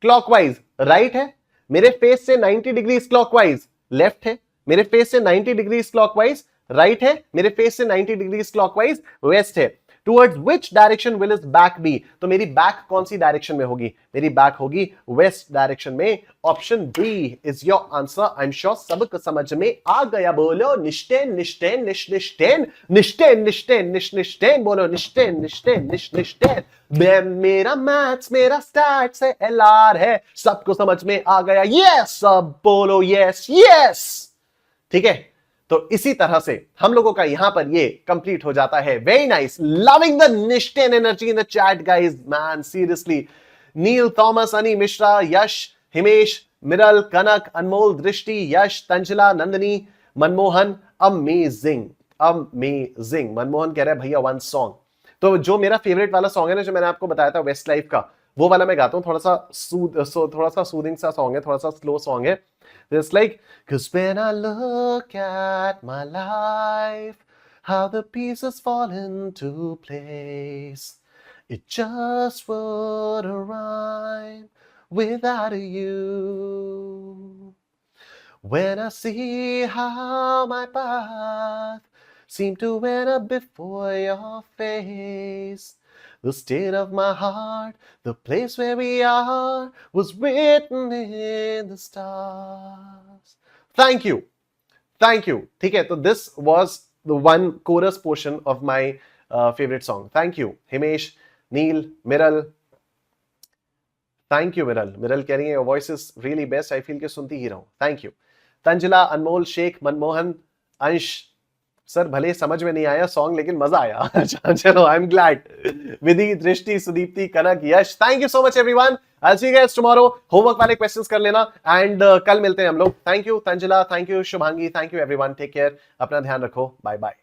क्लॉकवाइज राइट है, मेरे फेस से 90 डिग्रीज क्लॉकवाइज लेफ्ट है, मेरे फेस से 90 डिग्रीज क्लॉकवाइज राइट है, मेरे फेस से 90 डिग्रीज क्लॉकवाइज वेस्ट है। Towards which direction will is back be? तो मेरी बैक कौन सी डायरेक्शन में होगी? मेरी बैक होगी वेस्ट डायरेक्शन में। Option B is your answer. I am sure सबको समझ में आ गया। बोलो निष्ठेन निष्ठेन निष्ठेन निष्ठेन निष्ठेन निष्ठेन, बोलो निष्ठेन निष्ठेन निष्ठेन। मेरा मैथ्स मेरा स्टैट्स है, एलआर है, सबको समझ में आ गया? यस, सब बोलो यस यस, ठीक है। तो इसी तरह से हम लोगों का यहां पर ये कंप्लीट हो जाता है। वेरी नाइस, लविंग द निष्ठेन energy in the chat guys, man seriously. Neel, Thomas, Ani, Mishra, Yash, Himesh, Miral, Kanak, Anmol, Drishti, Yash, Tanzila, Nandni, Manmohan, amazing amazing. Manmohan कह रहे हैं भैया वन सॉन्ग। तो जो मेरा फेवरेट वाला सॉन्ग है ना, जो मैंने आपको बताया था वेस्ट लाइफ का, वो वाला मैं गाता हूँ। थोड़ा सा सूदिंग सा सॉन्ग है, थोड़ा सा स्लो सॉन्ग है। It's like, 'cause when I look at my life, how the pieces fall into place, it just wouldn't rhyme without you. When I see how my path seemed to end up before your face, the state of my heart, the place where we are, was written in the stars. Thank you. Thank you. ठीक है, तो this was the one chorus portion of my favorite song. Thank you, Himesh, Neil, Miral. Thank you Miral. Miral कह रही है your voice is really best, I feel के सुनती ही रहूं। Thank you. Tanzila, Anmol, Sheikh, Manmohan, Ansh, sir भले समझ में नहीं आया सॉन्ग लेकिन मजा आया। चलो, I am glad. Vidhi, Drishti, Sudipti, Kanak, Yash, thank you so much everyone. I will see you guys tomorrow. Homework वाले क्वेश्चंस कर लेना एंड कल मिलते हैं हम लोग। Thank you Tanzila, thank you Shubhangi, thank you everyone. Take care, अपना ध्यान रखो, बाय बाय।